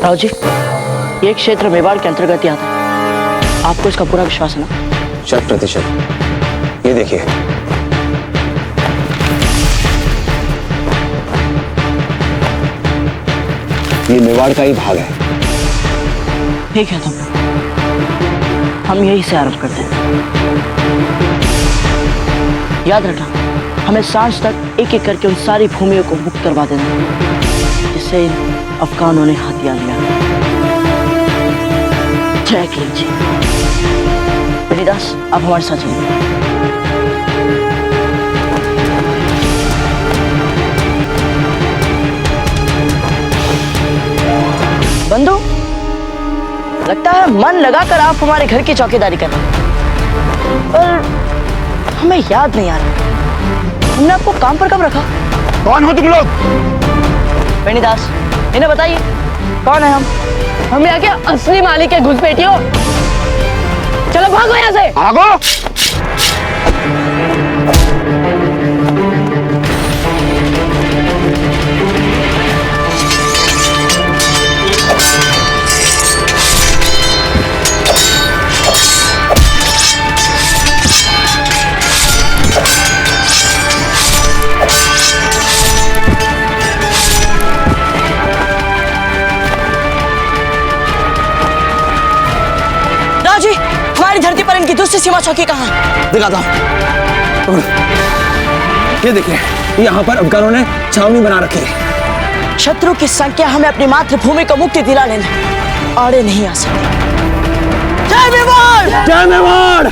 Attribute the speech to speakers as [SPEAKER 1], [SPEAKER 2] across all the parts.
[SPEAKER 1] राव जी, ये क्षेत्र मेवाड़ के अंतर्गत ही आता है। आपको इसका पूरा विश्वास है ना?
[SPEAKER 2] 100%। ये देखिए, ये मेवाड़ का ही भाग है।
[SPEAKER 1] ठीक है, तो हम यही से आरंभ करते हैं। याद रखना, हमें सांझ तक एक एक करके उन सारी भूमियों को मुक्त करवा देना जिससे अफगानों ने हथियार लिया। जय किंग जी। बेनीदास, आप हमारे साथ चलिए। बंधु, लगता है मन लगाकर आप हमारे घर की चौकीदारी कर रहे हैं, पर हमें याद नहीं आ रहा हमने आपको काम पर कब रखा?
[SPEAKER 2] कौन हो तुम लोग?
[SPEAKER 1] बेनीदास, इन्हें बताइए कौन है हम?
[SPEAKER 3] हम यहाँ के असली मालिक है घुसपैठियों। चलो भागो यहाँ से।
[SPEAKER 2] भागो।
[SPEAKER 1] राव जी, हमारी धरती पर इनकी दूसरी सीमा चौकी कहाँ है?
[SPEAKER 2] दिखाता हूं। ये देखिए, यहाँ पर अफगानों ने छावनी बना रखी है।
[SPEAKER 1] शत्रु की संख्या हमें अपनी मातृभूमि को मुक्ति दिलाने आड़े नहीं आ सकती। जय मेवाड़!
[SPEAKER 2] जय मेवाड़!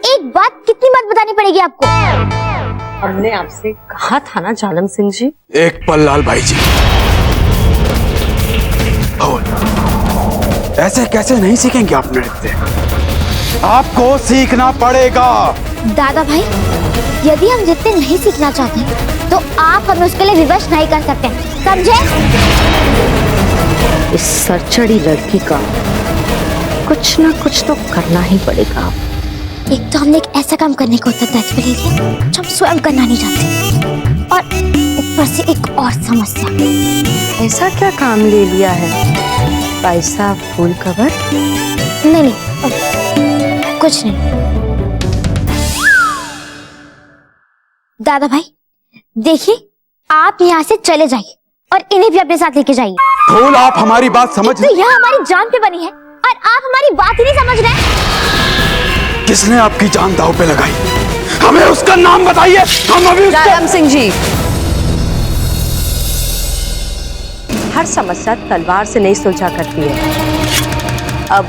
[SPEAKER 4] एक बात कितनी बात बतानी पड़ेगी आपको?
[SPEAKER 3] हमने आपसे कहा था ना जालम सिंह जी।
[SPEAKER 2] एक पल लाल भाई जी, ऐसे कैसे नहीं सीखेंगे आप नृत्य? आपको सीखना पड़ेगा।
[SPEAKER 4] दादा भाई, यदि हम नृत्य नहीं सीखना चाहते तो आप हमें उसके लिए विवश नहीं कर सकते, समझे?
[SPEAKER 3] इस सरचड़ी लड़की का कुछ ना कुछ तो करना ही पड़ेगा।
[SPEAKER 4] एक तो हमने एक ऐसा काम करने को उत्तरदायित्व ले लिया जो हम स्वयं करना नहीं चाहते, और ऊपर से एक और समस्या।
[SPEAKER 3] ऐसा क्या काम ले लिया है पैसा फूल कवर?
[SPEAKER 4] नहीं, कुछ नहीं। दादा भाई देखिए, आप यहाँ से चले जाइए और इन्हें भी अपने साथ लेके जाइए।
[SPEAKER 2] फूल, आप हमारी बात समझ
[SPEAKER 4] तो यह हमारी जान पे बनी है और आप हमारी बात ही नहीं समझ रहे।
[SPEAKER 2] किसने आपकी जान दांव पे लगाई? हमें उसका नाम बताइए। हम अभी
[SPEAKER 3] जालम सिंह जी, हर समस्या तलवार से नहीं सुलझा करती है। अब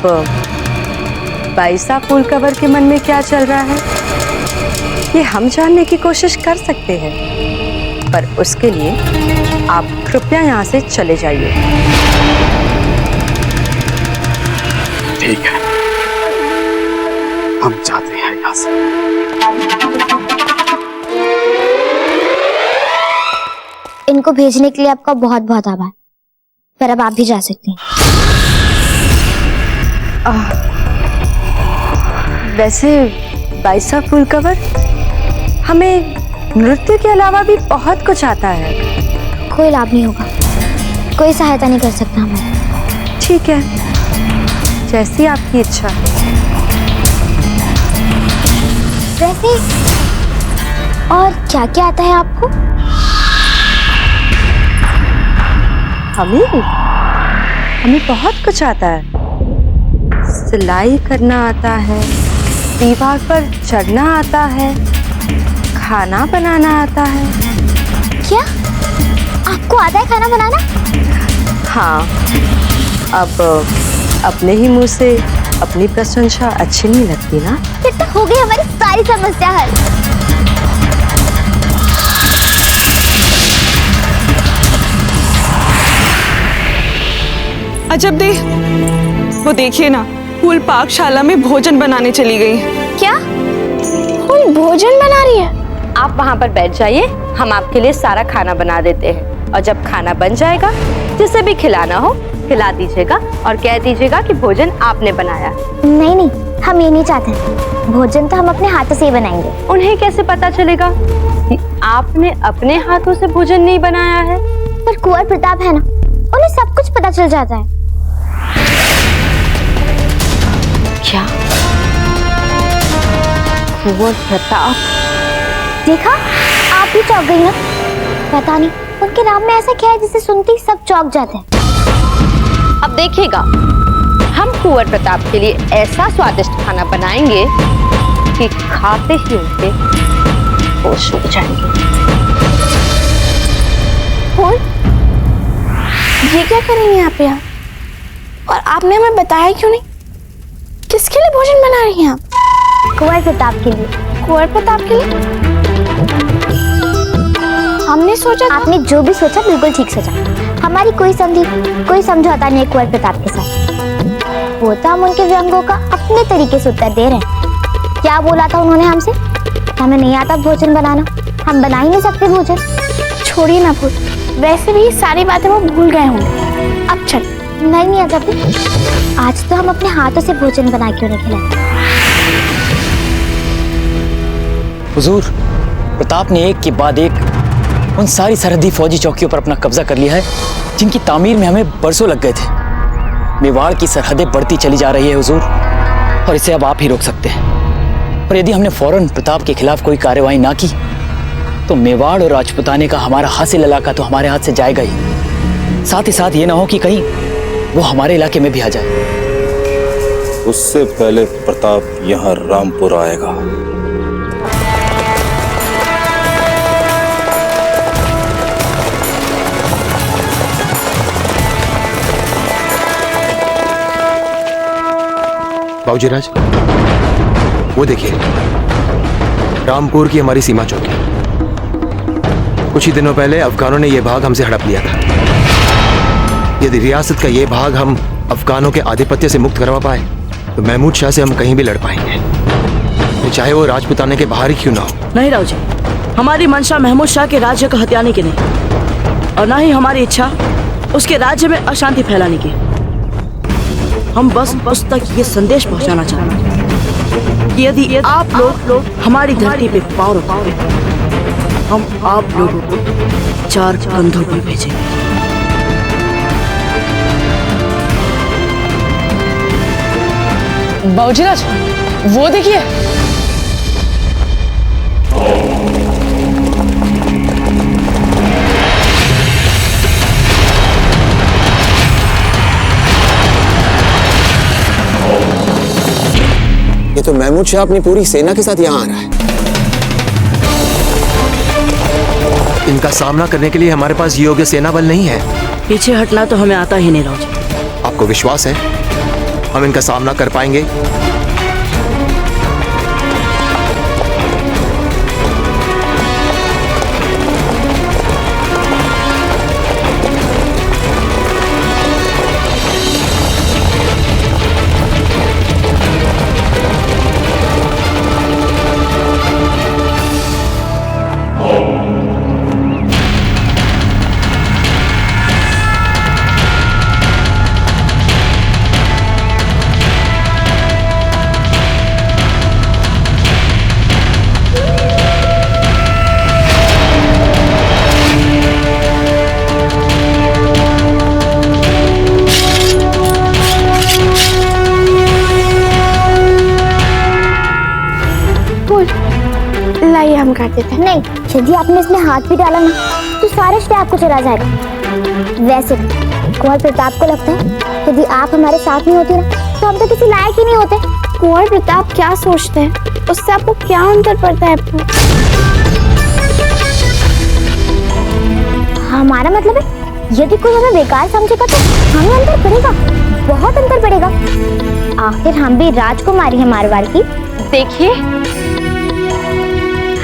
[SPEAKER 3] बाइसा फूल कवर के मन में क्या चल रहा है ये हम जानने की कोशिश कर सकते हैं, पर उसके लिए आप कृपया यहाँ से चले जाइए।
[SPEAKER 2] ठीक है, हम जाते हैं यहाँ से।
[SPEAKER 4] इनको भेजने के लिए आपका बहुत बहुत आभार, पर अब आप भी जा सकते हैं।
[SPEAKER 3] वैसे बाइसा फूल कवर, हमें नृत्य के अलावा भी बहुत कुछ आता है।
[SPEAKER 4] कोई लाभ नहीं होगा, कोई सहायता नहीं कर सकता हमें।
[SPEAKER 3] ठीक है, जैसी आपकी इच्छा।
[SPEAKER 4] वैसे और क्या क्या आता है आपको?
[SPEAKER 3] हमें बहुत कुछ आता है। सिलाई करना आता है, दीवार पर चढ़ना आता है, खाना बनाना आता है।
[SPEAKER 4] क्या आपको आता है खाना बनाना?
[SPEAKER 3] हाँ, अब अपने ही मुंह से अपनी प्रशंसा अच्छी नहीं लगती ना।
[SPEAKER 4] फिर तो हो गई हमारी सारी समस्या हल।
[SPEAKER 5] अजब दे, वो देखिए ना, फूल पाकशाला में भोजन बनाने चली गई।
[SPEAKER 4] क्या फूल भोजन बना रही है?
[SPEAKER 3] आप वहाँ पर बैठ जाइए, हम आपके लिए सारा खाना बना देते हैं। और जब खाना बन जाएगा, जिसे भी खिलाना हो खिला दीजिएगा और कह दीजिएगा कि भोजन आपने बनाया।
[SPEAKER 4] नहीं नहीं, हम ये नहीं चाहते। भोजन तो हम अपने हाथों से ही बनाएंगे।
[SPEAKER 3] उन्हें कैसे पता चलेगा कि आपने अपने हाथों से भोजन नहीं बनाया है?
[SPEAKER 4] पर कुंवर प्रताप है ना, उन्हें सब कुछ पता चल जाता है।
[SPEAKER 3] क्या? कुंवर प्रताप?
[SPEAKER 4] देखा, आप भी चौंक गई ना। पता नहीं उनके नाम में ऐसा क्या है जिसे सुनते ही सब चौंक जाते हैं।
[SPEAKER 3] अब देखिएगा, हम कुंवर प्रताप के लिए ऐसा स्वादिष्ट खाना बनाएंगे कि खाते ही उनके होश उड़ जाएंगे।
[SPEAKER 4] फूल, ये क्या कर रही हैं आप यहाँ? और आपने हमें बताया क्यों नहीं? किसके लिए भोजन बना रही हैं आप? कुंवर प्रताप के लिए। कुंवर प्रताप के लिए? हमने सोचा, आपने जो भी सोचा बिल्कुल ठीक सोचा। हमारी कोई समझौता नहीं है कुंवर प्रताप के साथ। वो तो हम उनके व्यंगों का अपने तरीके से उत्तर दे रहे हैं। क्या बोला था उन्होंने हमसे? हमें नहीं आता भोजन बनाना, हम बना ही नहीं सकते भोजन। छोड़िए ना फूल, वैसे भी सारी बातें वो भूल गए होंगे। अब चल। नहीं अजब, आज तो हम अपने हाथों से भोजन बना क्यों नहीं खिलाए?
[SPEAKER 2] हुजूर, प्रताप ने एक के बाद एक उन सारी सरहदी फौजी चौकियों पर अपना कब्जा कर लिया है जिनकी तामीर में हमें बरसों लग गए थे। मेवाड़ की सरहदें बढ़ती चली जा रही है हुजूर, और इसे अब आप ही रोक सकते हैं। और यदि हमने फौरन प्रताप के खिलाफ कोई कार्रवाई ना की तो मेवाड़ और राजपुताने का हमारा हासिल इलाका तो हमारे हाथ से जाएगा ही। साथ ही साथ ये ना हो कि कहीं वो हमारे इलाके में भी आ जाए।
[SPEAKER 6] उससे पहले प्रताप यहाँ रामपुर आएगा।
[SPEAKER 7] बाबूजी राज, वो देखिए, रामपुर की हमारी सीमा चौकी। कुछ ही दिनों पहले अफगानों ने यह भाग हमसे हड़प लिया था। यदि रियासत का ये भाग हम अफगानों के आधिपत्य से मुक्त करवा पाए तो महमूद शाह से हम कहीं भी लड़ पाएंगे, चाहे वो राजपुताने के बाहर ही क्यों ना हो।
[SPEAKER 1] नहीं राव जी, हमारी मंशा महमूद शाह के राज्य को हथियाने की नहीं, और ना ही हमारी इच्छा उसके राज्य में अशांति फैलाने की। हम बस उस तक ये संदेश पहुंचाना चाहते हैं कि यदि आप लोग हमारी धरती पे पाँव रखोगे, हम आप लोगों को 4 कंधों पर भेजेंगे।
[SPEAKER 5] बाबूजीराज, वो देखिए।
[SPEAKER 2] ये तो महमूद शाह अपनी पूरी सेना के साथ यहाँ आ रहा है।
[SPEAKER 7] इनका सामना करने के लिए हमारे पास योग्य सेना बल नहीं है।
[SPEAKER 1] पीछे हटना तो हमें आता ही नहीं राव जी।
[SPEAKER 7] आपको विश्वास है हम इनका सामना कर पाएंगे?
[SPEAKER 4] काट देते हैं। नहीं, यदि आपने इसमें हाथ भी डाला ना तो सारे श्रेय आपको चला जाएगा। वैसे कुंवर प्रताप को लगता है यदि आप हमारे साथ नहीं होती ना तो हम तो किसी लायक ही नहीं होते। कुंवर प्रताप क्या सोचते हैं, उससे आपको क्या अंतर पड़ता है? हमारा मतलब है यदि कोई हमें बेकार समझेगा तो हमें अंतर पड़ेगा, बहुत अंतर पड़ेगा। आखिर हम भी राजकुमारी हैं मारवाड़ की।
[SPEAKER 3] देखिए,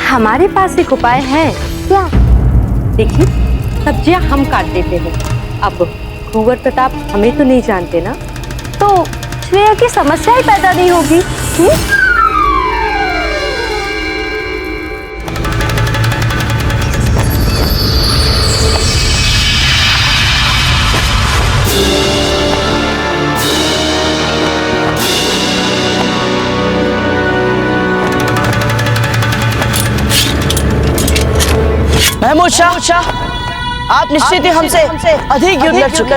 [SPEAKER 3] हमारे पास एक उपाय है।
[SPEAKER 4] क्या?
[SPEAKER 3] देखिए, सब्जियां हम काट देते हैं। अब कुंवर प्रताप हमें तो नहीं जानते ना, तो श्रेया की समस्या ही पैदा नहीं होगी।
[SPEAKER 1] महमूद शाह, आप निश्चित ही हमसे अधिक युद्ध लड़ चुके,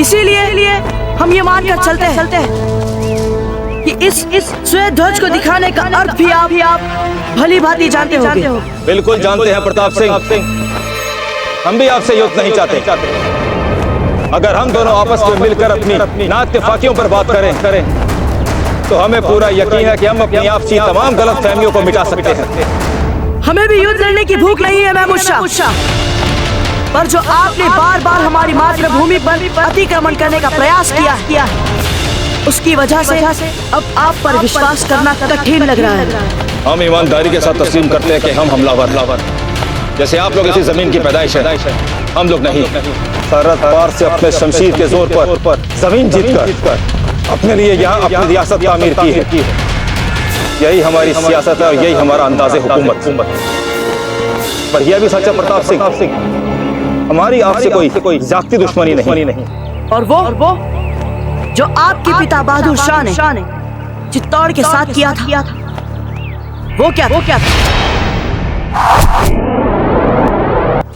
[SPEAKER 1] इसीलिए हम ये मानकर चलते हैं कि इस श्वेत ध्वज को दिखाने का अर्थ भी आप भली भांति जानते होंगे।
[SPEAKER 6] बिल्कुल जानते हैं प्रताप सिंह, हम भी आपसे युद्ध नहीं चाहते। अगर हम दोनों आपस में मिलकर अपनी नाइत्तेफाकियों पर बात करें तो हमें पूरा यकीन है कि हम अपनी आपसी तमाम गलतफहमियों को मिटा सकते हैं।
[SPEAKER 1] हमें भी युद्ध लड़ने की भूख नहीं है महमूद शाह, पर जो आपने बार बार हमारी मातृभूमि पर अतिक्रमण करने का प्रयास किया है, उसकी वजह से अब आप पर विश्वास करना कठिन लग रहा है।
[SPEAKER 6] हम ईमानदारी के साथ तस्लीम करते हैं कि हम हमलावर, जैसे आप लोग इसी जमीन की पैदाइश है, हम लोग नहीं। सरहद पार से अपने शमशीर के जोर पर जमीन जीतकर अपने लिए यहाँ अपनी रियासत तामीर की है। यही हमारी सियासत है और यही हमारा अंदाज़े हुकूमत। पर यह भी सच है प्रताप सिंह, हमारी आपसे कोई जाती दुश्मनी नहीं।
[SPEAKER 1] और वो जो आपके पिता बहादुर शाह ने चित्तौड़ के साथ किया था, वो क्या था?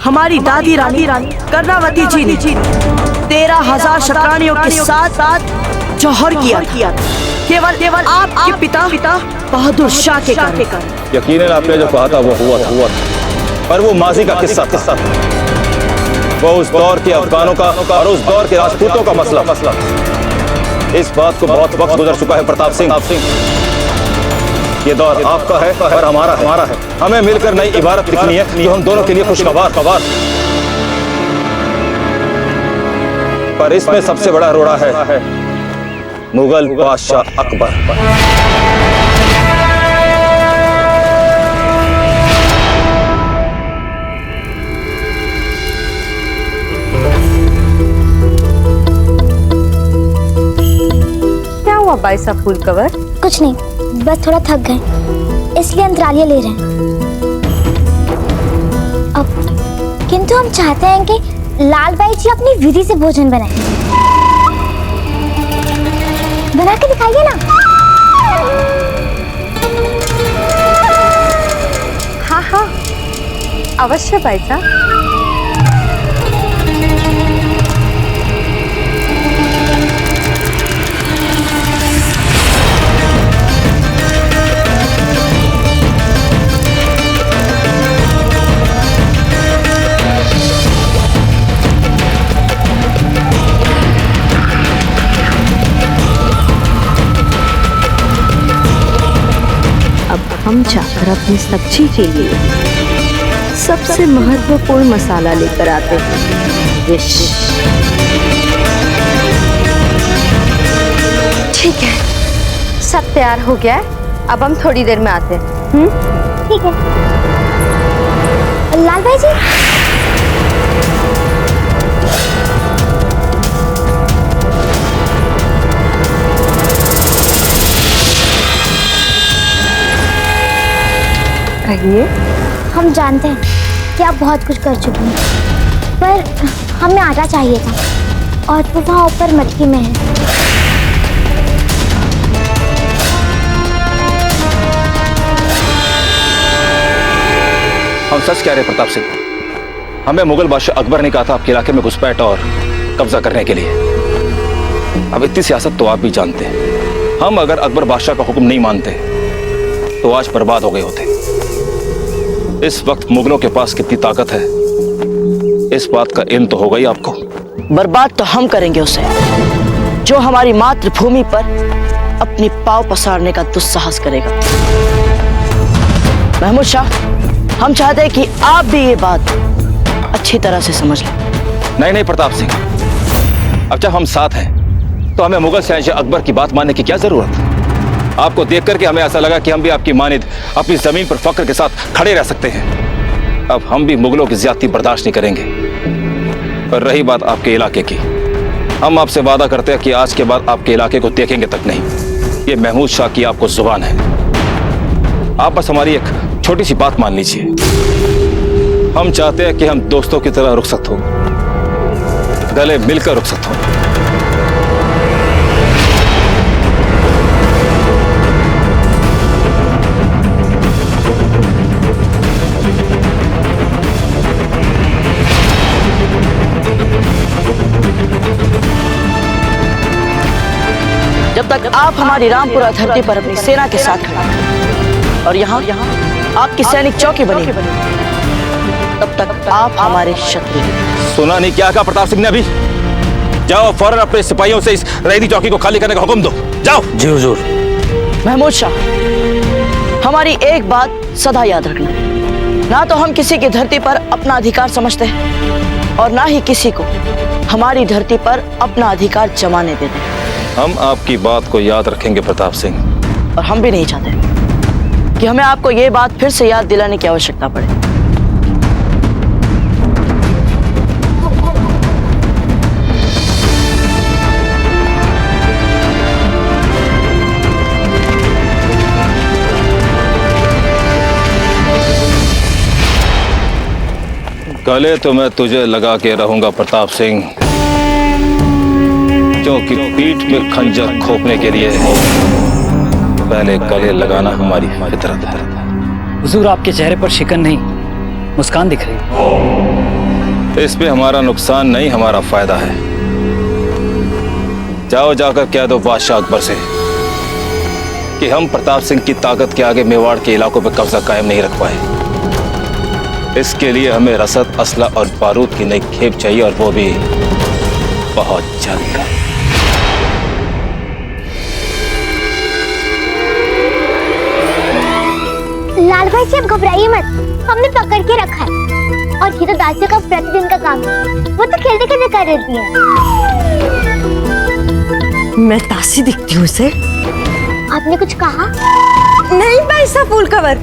[SPEAKER 1] हमारी दादी रानी कर्णावती जी ने 13,000 शतरानियों के साथ जौहर किया था, केवल आपके पिता बहादुर शाह के कारण।
[SPEAKER 6] यकीनन आपने जो कहा था वो हुआ था, पर वो माजी का किस्सा था। वो उस दौर के अफगानों का और उस दौर के राजपूतों का मसला। इस बात को बहुत वक्त गुजर चुका है प्रताप सिंह। ये दौर आपका है और हमारा है। हमें मिलकर नई इबारत लिखनी है जो हम दोनों के लिए खुशगवार। पर इसमें सबसे बड़ा रोड़ा है मुगल बादशाह अकबर।
[SPEAKER 3] क्या हुआ बाईसा फूल कवर?
[SPEAKER 4] कुछ नहीं, बस थोड़ा थक गए इसलिए अंतरालियां ले रहे हैं। अब किंतु हम चाहते हैं कि लाल बाई जी अपनी विधि से भोजन बनाएं। बना के दिखाइए ना।
[SPEAKER 3] हाँ, अवश्य बाईसा। हम जाकर अपनी सब्जी के लिए सबसे महत्वपूर्ण मसाला लेकर आते हैं, विष। ठीक है, सब तैयार हो गया है, अब हम थोड़ी देर में आते हैं।
[SPEAKER 4] ठीक है। लाल भाई जी,
[SPEAKER 3] कहिए।
[SPEAKER 4] हम जानते हैं कि आप बहुत कुछ कर चुकी हैं, पर हमें आटा चाहिए था और वो वहाँ ऊपर मटकी में है।
[SPEAKER 6] हम सच कह रहे प्रताप सिंह, हमें मुगल बादशाह अकबर ने कहा था आपके इलाके में घुसपैठ और कब्जा करने के लिए। अब इतनी सियासत तो आप भी जानते हैं। हम अगर अकबर बादशाह का हुक्म नहीं मानते तो आज बर्बाद हो गए होते। इस वक्त मुगलों के पास कितनी ताकत है, इस बात का इल्म तो होगा ही आपको।
[SPEAKER 1] बर्बाद तो हम करेंगे उसे जो हमारी मातृभूमि पर अपनी पांव पसारने का दुस्साहस करेगा। महमूद शाह, हम चाहते हैं कि आप भी ये बात अच्छी तरह से समझ लें।
[SPEAKER 6] नहीं नहीं प्रताप सिंह, अब जब हम साथ हैं तो हमें मुगल शहंशाह अकबर की बात मानने की क्या जरूरत? आपको देख करके हमें ऐसा लगा कि हम भी आपकी मानिद अपनी जमीन पर फक्र के साथ खड़े रह सकते हैं। अब हम भी मुगलों की ज्यादती बर्दाश्त नहीं करेंगे। और रही बात आपके इलाके की, हम आपसे वादा करते हैं कि आज के बाद आपके इलाके को देखेंगे तक नहीं। ये महमूद शाह की आपको जुबान है। आप बस हमारी एक छोटी सी बात मान लीजिए। हम चाहते हैं कि हम दोस्तों की तरह रुखसत हो, गले मिलकर रुखसत हो।
[SPEAKER 1] जब तक आप हमारी रामपुरा धरती पर अपनी सेना के साथ खड़े हैं और यहाँ आपकी सैनिक चौकी बनी, तब तक आप हमारे शत्रु हैं।
[SPEAKER 6] सुना नहीं क्या कहा प्रताप सिंह ने अभी? जाओ फौरन अपने सिपाहियों से इस रईदी चौकी को खाली करने का हुक्म दो। जाओ।
[SPEAKER 2] जी हुजूर।
[SPEAKER 1] महमूद शाह, हमारी एक बात सदा याद रखना, ना तो हम किसी की धरती पर अपना अधिकार समझते हैं और ना ही किसी को हमारी धरती पर अपना अधिकार जमाने देते हैं।
[SPEAKER 6] हम आपकी बात को याद रखेंगे प्रताप सिंह।
[SPEAKER 1] और हम भी नहीं चाहते कि हमें आपको ये बात फिर से याद दिलाने की आवश्यकता पड़े।
[SPEAKER 6] गले तो मैं तुझे लगा के रहूंगा प्रताप सिंह, क्योंकि पीठ में खंजर खोपने के लिए पहले गले लगाना हमारी फितरत है।
[SPEAKER 2] हुजूर, आपके चेहरे पर शिकन नहीं, मुस्कान दिख रही।
[SPEAKER 6] इसमें हमारा नुकसान नहीं, हमारा फायदा है। जाओ जाकर कह दो बादशाह अकबर से कि हम प्रताप सिंह की ताकत के आगे मेवाड़ के इलाकों पर कब्जा कायम नहीं रख पाए। इसके लिए हमें रसद, असला और बारूद की नई खेप चाहिए, और वो भी बहुत जल्द।
[SPEAKER 4] लाल भाई जी, आप घबराइए मत, हमने पकड़ के रखा है और ये तो दासियों का प्रतिदिन का काम है, वो तो खेलते खेलते कर देती है।
[SPEAKER 3] मैं दासी दिखती हूँ उसे?
[SPEAKER 4] आपने कुछ कहा?
[SPEAKER 3] नहीं पैसा फूल कवर,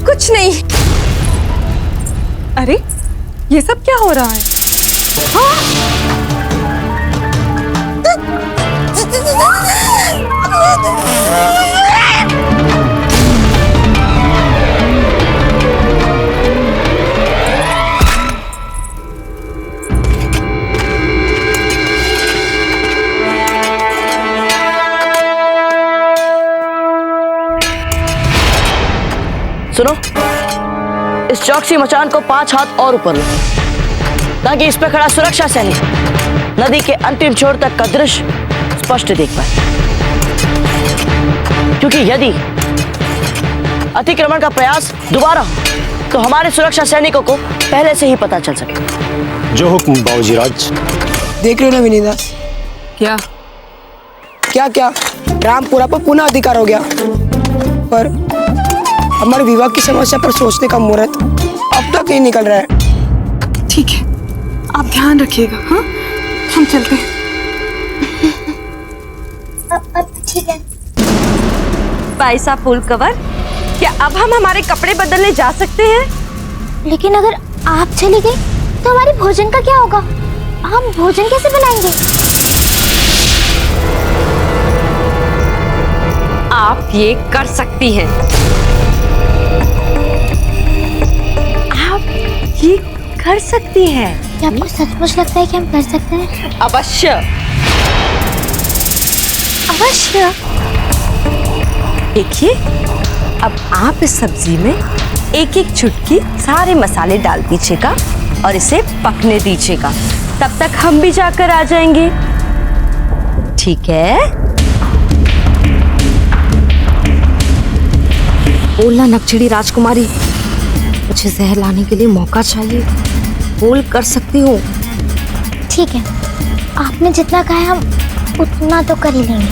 [SPEAKER 3] कुछ नहीं।
[SPEAKER 5] अरे ये सब क्या हो रहा है?
[SPEAKER 1] सुनो, इस चौकसी मचान को 5 हाथ और ऊपर लो, ताकि इस पर खड़ा सुरक्षा सैनिक नदी के अंतिम छोर तक का दृश्य स्पष्ट देख पाए। क्योंकि यदि अतिक्रमण का प्रयास दोबारा हो तो हमारे सुरक्षा सैनिकों को पहले से ही पता चल सके।
[SPEAKER 7] जो हुक्म बाबूजी राज।
[SPEAKER 8] देख रहे हो ना विनीता,
[SPEAKER 5] क्या
[SPEAKER 8] क्या क्या रामपुरा पर पुनः अधिकार हो गया, पर हमारे विवाह की समस्या पर सोचने का मुहूर्त अब तक नहीं निकल रहा है।
[SPEAKER 5] ठीक है, आप ध्यान रखिएगा। हाँ, हम चलते हैं।
[SPEAKER 4] अब ठीक है।
[SPEAKER 3] पैसा फूल कवर, क्या अब हम हमारे कपड़े बदलने जा सकते हैं?
[SPEAKER 4] लेकिन अगर आप चली गई तो हमारे भोजन का क्या होगा? हम भोजन कैसे बनाएंगे?
[SPEAKER 3] आप ये कर सकती हैं। आप ये कर सकती हैं।
[SPEAKER 4] क्या आपको सचमुच लगता है कि हम कर सकते हैं?
[SPEAKER 3] अवश्य
[SPEAKER 4] अवश्य।
[SPEAKER 3] देखिए, अब आप इस सब्जी में एक एक चुटकी सारे मसाले डाल दीजिएगा और इसे पकने दीजिएगा। तब तक हम भी जाकर आ जाएंगे, ठीक है? बोलना नकचिड़ी राजकुमारी, मुझे जहर लाने के लिए मौका चाहिए। बोल कर सकती हूँ।
[SPEAKER 4] ठीक है, आपने जितना कहा है हम उतना तो कर ही लेंगे।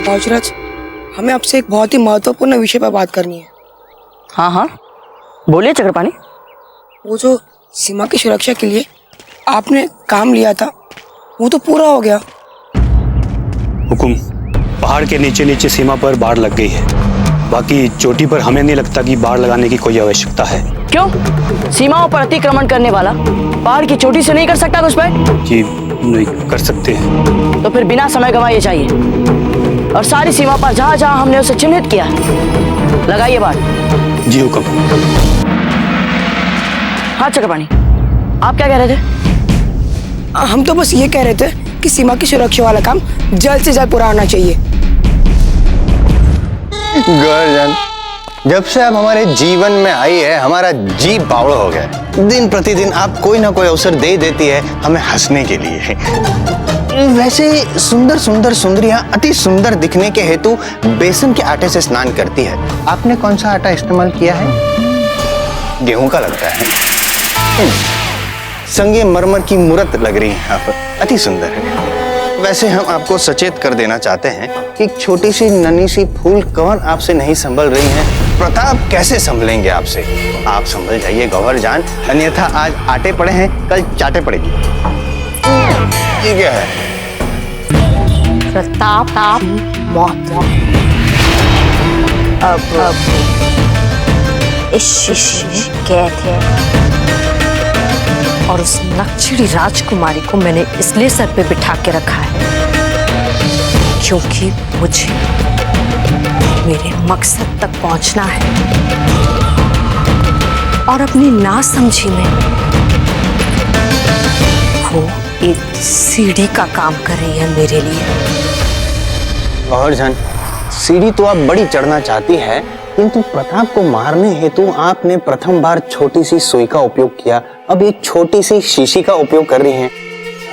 [SPEAKER 8] बाबूराज, हमें आपसे एक बहुत ही महत्वपूर्ण विषय पर बात करनी है।
[SPEAKER 1] हाँ हाँ, बोलिए चक्रपाणी।
[SPEAKER 8] वो जो सीमा की सुरक्षा के लिए आपने काम लिया था वो तो पूरा हो गया।
[SPEAKER 9] हुकुम, पहाड़ के नीचे नीचे सीमा पर बाढ़ लग गई है। बाकी चोटी पर हमें नहीं लगता कि बाढ़ लगाने की कोई आवश्यकता है।
[SPEAKER 1] क्यों? सीमाओं पर अतिक्रमण करने वाला पहाड़ की चोटी से नहीं कर सकता घुसपैठ?
[SPEAKER 9] जी नहीं कर सकते हैं।
[SPEAKER 1] तो फिर बिना समय गंवाए चाहिए और सारी सीमा पर जहां जहां हमने उसे चिन्हित किया लगाइए बाढ़।
[SPEAKER 9] जी हुकुम।
[SPEAKER 1] हाँ चक्रपाणी, आप क्या कह रहे थे?
[SPEAKER 8] हम तो बस ये कह रहे थे कि सीमा की सुरक्षा वाला काम जल्द से जल्द पूरा होना चाहिए।
[SPEAKER 10] गर्जन, जब से आप हमारे जीवन में आई है हमारा जी बावड़ा हो गया है। दिन प्रतिदिन आप कोई ना कोई अवसर दे देती है हमें हंसने के लिए। वैसे सुंदर सुंदर सुंदरियां अति सुंदर दिखने के हेतु बेसन के आटे से स्नान करती है। आपने कौन सा आटा इस्तेमाल किया है? गेहूं का लगता है। संगमरमर की मूर्त लग रही है आप, अति सुंदर है। वैसे हम आपको सचेत कर देना चाहते हैं कि एक छोटी सी नन्ही सी फूल कौन आपसे नहीं संभल रही है, प्रताप कैसे संभलेंगे आपसे? आप संभल जाइए गौहर जान, अन्यथा आज आटे पड़े हैं कल चाटे पड़ेगी। ये क्या है?
[SPEAKER 3] प्रताप मौत। अब इस शीशे में कैद है और उस नक्शड़ी राजकुमारी को मैंने इसलिए सर पे बिठा के रखा है क्योंकि मुझे मेरे मकसद तक पहुंचना है और अपनी नासमझी में वो एक सीढ़ी का काम कर रही है मेरे लिए।
[SPEAKER 10] गौहर जान, सीढ़ी तो आप बड़ी चढ़ना चाहती है, किंतु प्रताप को मारने हेतु आपने प्रथम बार छोटी सी सुई का उपयोग किया, अब एक छोटी सी शीशी का उपयोग कर रही हैं।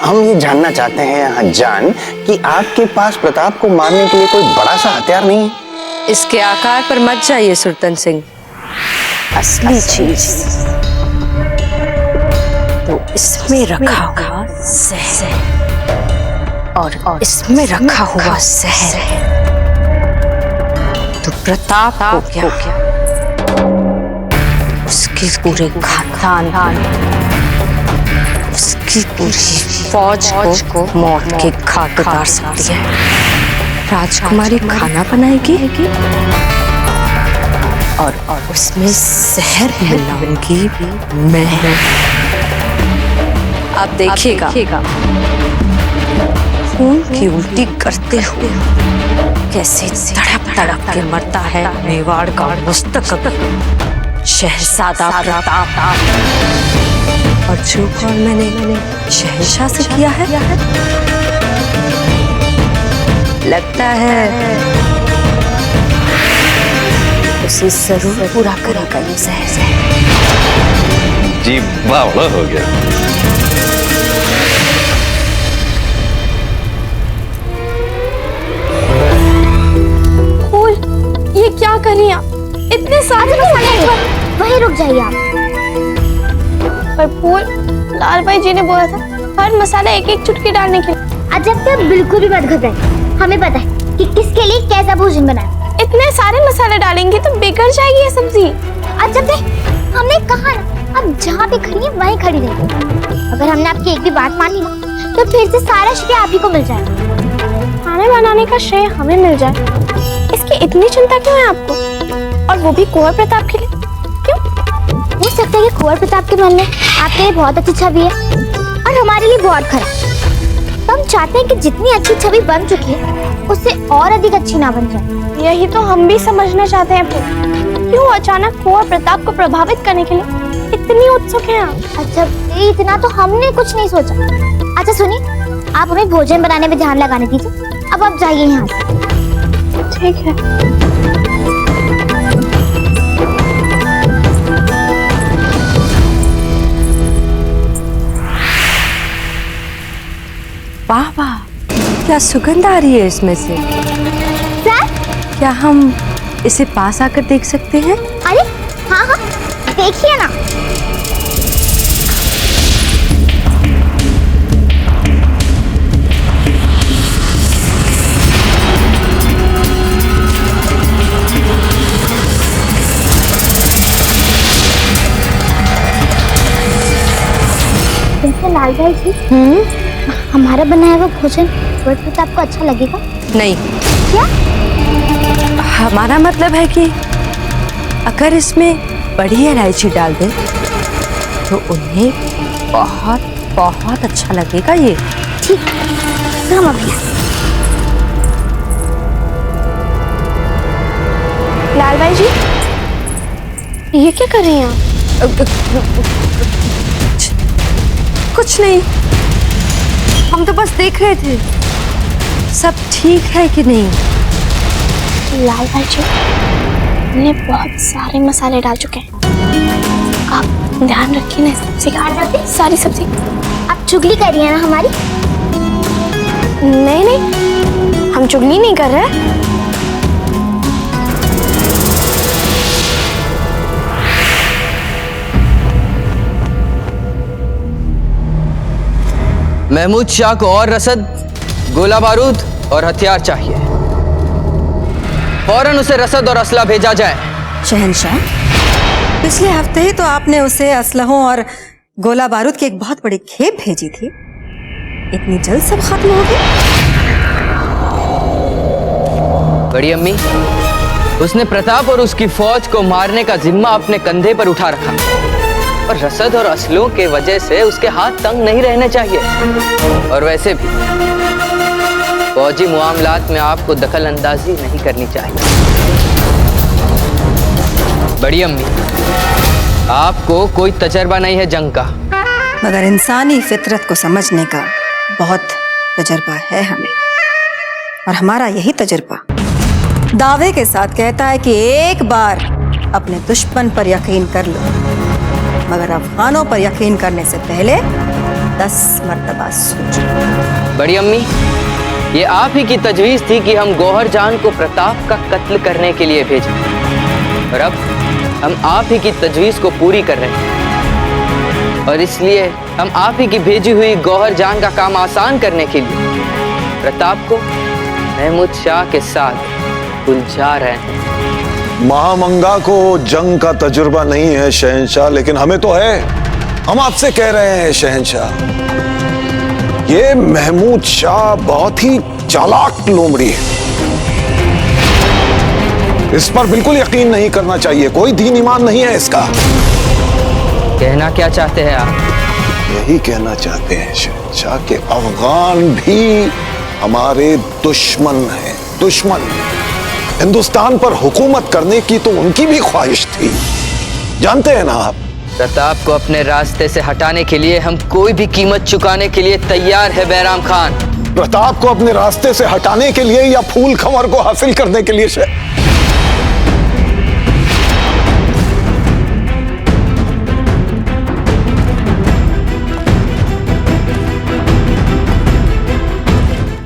[SPEAKER 10] हम ये जानना चाहते हैं जान कि आपके पास प्रताप को मारने के लिए कोई बड़ा सा हथियार नहीं है?
[SPEAKER 3] इसके आकार पर मत जाइए सुरतन सिंह, असली चीज तो इसमें रखा हुआ जहर और इसमें रखा हुआ जहर तो प्रताप को क्या उसके पूरे खानदान उसकी पूरी फौज को मौत के घाट उतार सकती है। राजकुमारी खाना बनाएगी और उसमें जहर मिलाऊंगी मैं। आप देखिएगा खून की उल्टी करते हुए कैसे तड़प तड़प के मरता है मेवाड़ का मुस्तकबिल शहजादा प्रताप। और जो कौन मैंने शहंशाह से किया है, लगता है उसे जरूर पूरा करेगा ये जहर।
[SPEAKER 10] जी बावड़ा हो गया।
[SPEAKER 4] ये क्या कर रही हैं आप? इतने सारे मसाले वहीं रुक जाइए आप।
[SPEAKER 11] पर फूल, लाल भाई जी ने बोला था हर मसाला एक एक चुटकी डालने के लिए।
[SPEAKER 4] अजब तो बिल्कुल भी मत घबराइए, हमें पता है कि किसके लिए कैसा भोजन बनाना।
[SPEAKER 11] इतने सारे मसाले डालेंगे तो बिगड़ जाएगी ये सब्जी।
[SPEAKER 4] अजब दे, हमने कहा ना अब जहाँ भी खड़ी है वहीं खड़ी रहिए। अगर हमने आपकी एक भी बात मान ली ना तो फिर से सारा श्रेय आप ही को मिल जाएगा।
[SPEAKER 11] खाने बनाने का श्रेय हमें मिल जाए, इसकी इतनी चिंता क्यों है आपको? और वो भी कुंवर प्रताप के लिए क्यों?
[SPEAKER 4] हो सकता है कि कुंवर प्रताप के मन में आपके लिए बहुत अच्छी छवि है और हमारे लिए बहुत खराब। तो हम चाहते हैं कि जितनी अच्छी छवि बन चुकी है उससे और अधिक अच्छी ना बन जाए।
[SPEAKER 11] यही तो हम भी समझना चाहते हैं फूल, क्यों अचानक कुंवर प्रताप को प्रभावित करने के लिए इतनी उत्सुक हैं आप?
[SPEAKER 4] अच्छा, इतना तो हमने कुछ नहीं सोचा। अच्छा सुनिए, आप हमें भोजन बनाने में ध्यान लगाने दीजिए। अब आप जाइए यहाँ से।
[SPEAKER 11] ठीक है।
[SPEAKER 3] क्या सुगंध आ रही है इसमें से?
[SPEAKER 4] सर,
[SPEAKER 3] क्या हम इसे पास आकर देख सकते हैं?
[SPEAKER 4] अरे हाँ हाँ, देखिए ना। वैसे लाल भाई जी, हमारा बनाया हुआ भोजन कुंवर प्रताप को अच्छा लगेगा?
[SPEAKER 3] नहीं।
[SPEAKER 4] क्या?
[SPEAKER 3] हमारा मतलब है कि अगर इसमें बड़ी इलायची डाल दें तो उन्हें बहुत बहुत अच्छा लगेगा ये।
[SPEAKER 4] ठीक, तो हम अभी
[SPEAKER 11] लाल भाई जी, ये क्या कर रही हैं आप?
[SPEAKER 3] कुछ नहीं, हम तो बस देख रहे थे सब ठीक है कि नहीं।
[SPEAKER 11] लाल भाई जी, हमने बहुत सारे मसाले डाल चुके हैं, आप ध्यान रखिए ना सब्जी का। सारी सब्जी।
[SPEAKER 4] आप चुगली कर रही हैं ना हमारी?
[SPEAKER 11] नहीं नहीं, हम चुगली नहीं कर रहे हैं।
[SPEAKER 12] महमूद शाह को और रसद, गोला बारूद और हथियार चाहिए। फौरन उसे रसद और असला भेजा जाए।
[SPEAKER 13] शहंशाह, पिछले हफ्ते ही तो आपने उसे असलहों और गोला बारूद की एक बहुत बड़ी खेप भेजी थी। इतनी जल्द सब खत्म हो गया?
[SPEAKER 12] बड़ी अम्मी, उसने प्रताप और उसकी फौज को मारने का जिम्मा अपने कंधे पर उठा रखा, और रसद और असलों के वजह से उसके हाथ तंग नहीं रहने चाहिए। और वैसे भी फौजी मामलात में आपको दखल अंदाजी नहीं करनी चाहिए। बड़ी अम्मी, आपको कोई तजर्बा नहीं है जंग का,
[SPEAKER 13] मगर इंसानी फितरत को समझने का बहुत तजर्बा है हमें। और हमारा यही तजर्बा दावे के साथ कहता है कि एक बार अपने दुश्मन पर यकीन कर लो, मगर अफगानों पर यकीन करने से पहले 10 मर्तबा सोचो।
[SPEAKER 12] बड़ी अम्मी, ये आप ही की तजवीज थी कि हम गौहर जान को प्रताप का कत्ल करने के लिए भेजें, और अब हम आप ही की तजवीज को पूरी कर रहे हैं। और इसलिए हम आप ही की भेजी हुई गौहर जान का काम आसान करने के लिए प्रताप को महमूद शाह के साथ उलझा रहे हैं।
[SPEAKER 6] महामंगा को जंग का तजुर्बा नहीं है शहंशाह, लेकिन हमें तो है। हम आपसे कह रहे हैं शहंशाह, ये महमूद शाह बहुत ही चालाक लोमड़ी है। इस पर बिल्कुल यकीन नहीं करना चाहिए। कोई दीन ईमान नहीं है इसका।
[SPEAKER 12] कहना क्या चाहते हैं आप?
[SPEAKER 6] यही कहना चाहते हैं शहंशाह कि अफगान भी हमारे दुश्मन हैं। दुश्मन। हिंदुस्तान पर हुकूमत करने की तो उनकी भी ख्वाहिश थी, जानते हैं ना आप।
[SPEAKER 12] प्रताप को अपने रास्ते से हटाने के लिए हम कोई भी कीमत चुकाने के लिए तैयार है बैराम खान।
[SPEAKER 6] प्रताप को अपने रास्ते से हटाने के लिए या फूल खंवर को हासिल करने के लिए?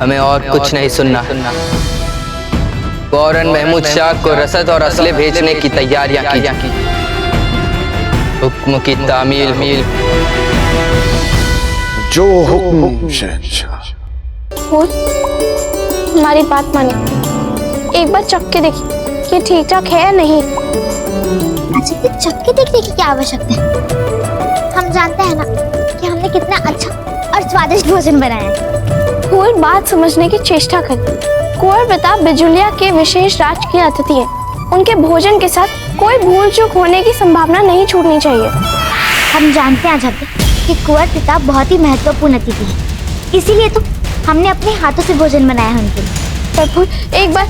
[SPEAKER 12] हमें और कुछ नहीं सुनना। फौरन महमूद शाह को रसद और असले भेजने की तैयारियां की। हुक्म की तामील
[SPEAKER 6] जो हुक्म शहंशाह।
[SPEAKER 11] हमारी बात माने, एक बार चख के देखिए कि ठीक ठाक है या नहीं।
[SPEAKER 4] अच्छा, फिर चख के देखने की क्या आवश्यकता है? हम जानते हैं ना कि हमने कितना अच्छा और स्वादिष्ट भोजन बनाया है।
[SPEAKER 11] कुंवर बात समझने की चेष्टा करें। कुंवर प्रताप बिजुलिया के विशेष राजकीय अतिथि हैं। उनके भोजन के साथ कोई भूल चूक होने की संभावना नहीं छूटनी चाहिए।
[SPEAKER 4] हम जानते हैं अजब कि कुंवर प्रताप बहुत ही महत्वपूर्ण अतिथि है, इसीलिए तो हमने अपने हाथों से भोजन बनाया है उनके लिए।
[SPEAKER 11] प्रभु, एक बार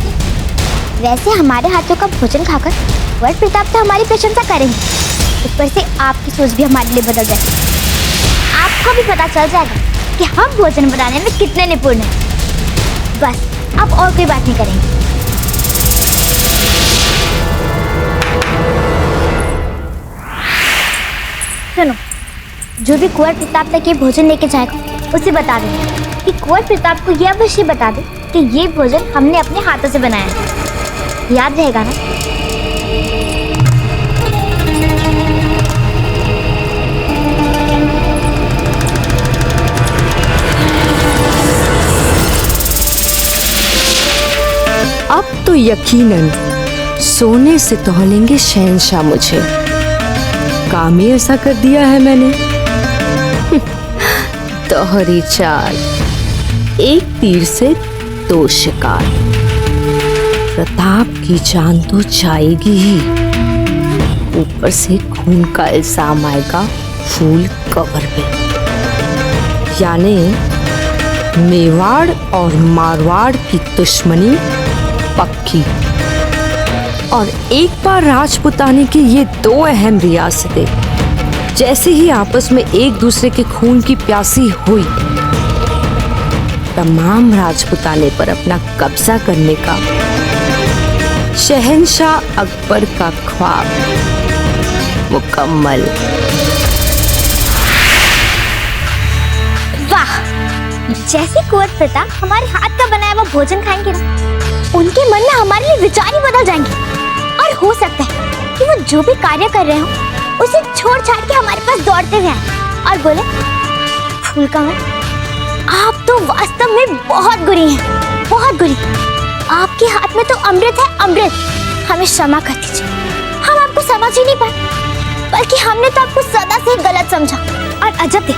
[SPEAKER 4] वैसे हमारे हाथों का भोजन खाकर कुंवर प्रताप तो हमारी प्रशंसा करेंगे, ऊपर से आपकी सोच भी हमारे लिए बदल जाएगी। आपको भी पता चल जाएगा कि हम भोजन बनाने में कितने निपुण हैं। बस अब और कोई बात नहीं करेंगे। सुनो, जो भी कुंवर प्रताप तक ये भोजन लेके जाएगा उसे बता देंगे कि कुंवर प्रताप को यह अवश्य बता दे कि ये भोजन हमने अपने हाथों से बनाया है। याद रहेगा ना?
[SPEAKER 3] अब तो यकीनन सोने से तौलेंगे शहंशाह मुझे। काम ही ऐसा कर दिया है मैंने। दोहरी चाल, एक तीर से दो शिकार। प्रताप की जान तो जाएगी ही, ऊपर से खून का इल्जाम आएगा फूल कवर पे। यानी मेवाड़ और मारवाड़ की दुश्मनी पक्की। और एक बार राजपुताने की ये दो अहम रियासतें जैसे ही आपस में एक दूसरे के खून की प्यासी हुई, तमाम राजपुताने पर अपना कब्जा करने का शहंशाह अकबर का ख्वाब मुकम्मल।
[SPEAKER 4] वाह! जैसे कुंवर प्रताप हमारे हाथ का बनाया हुआ भोजन खाएंगे ना, उनके मन में हमारे लिए विचार ही बदल जाएंगे। और हो सकता है कि वो जो भी कार्य कर रहे हो उसे छोड़ छाड़ के हमारे पास दौड़ते हुए आए और बोले, फूलकमल, आप तो वास्तव में बहुत बुरी हैं, बहुत बुरी। आपके हाथ में तो अमृत है, अमृत। हमें क्षमा कर दीजिए, हम आपको समझ ही नहीं पाए, बल्कि हमने तो आपको सदा से गलत समझा। और अजब थे,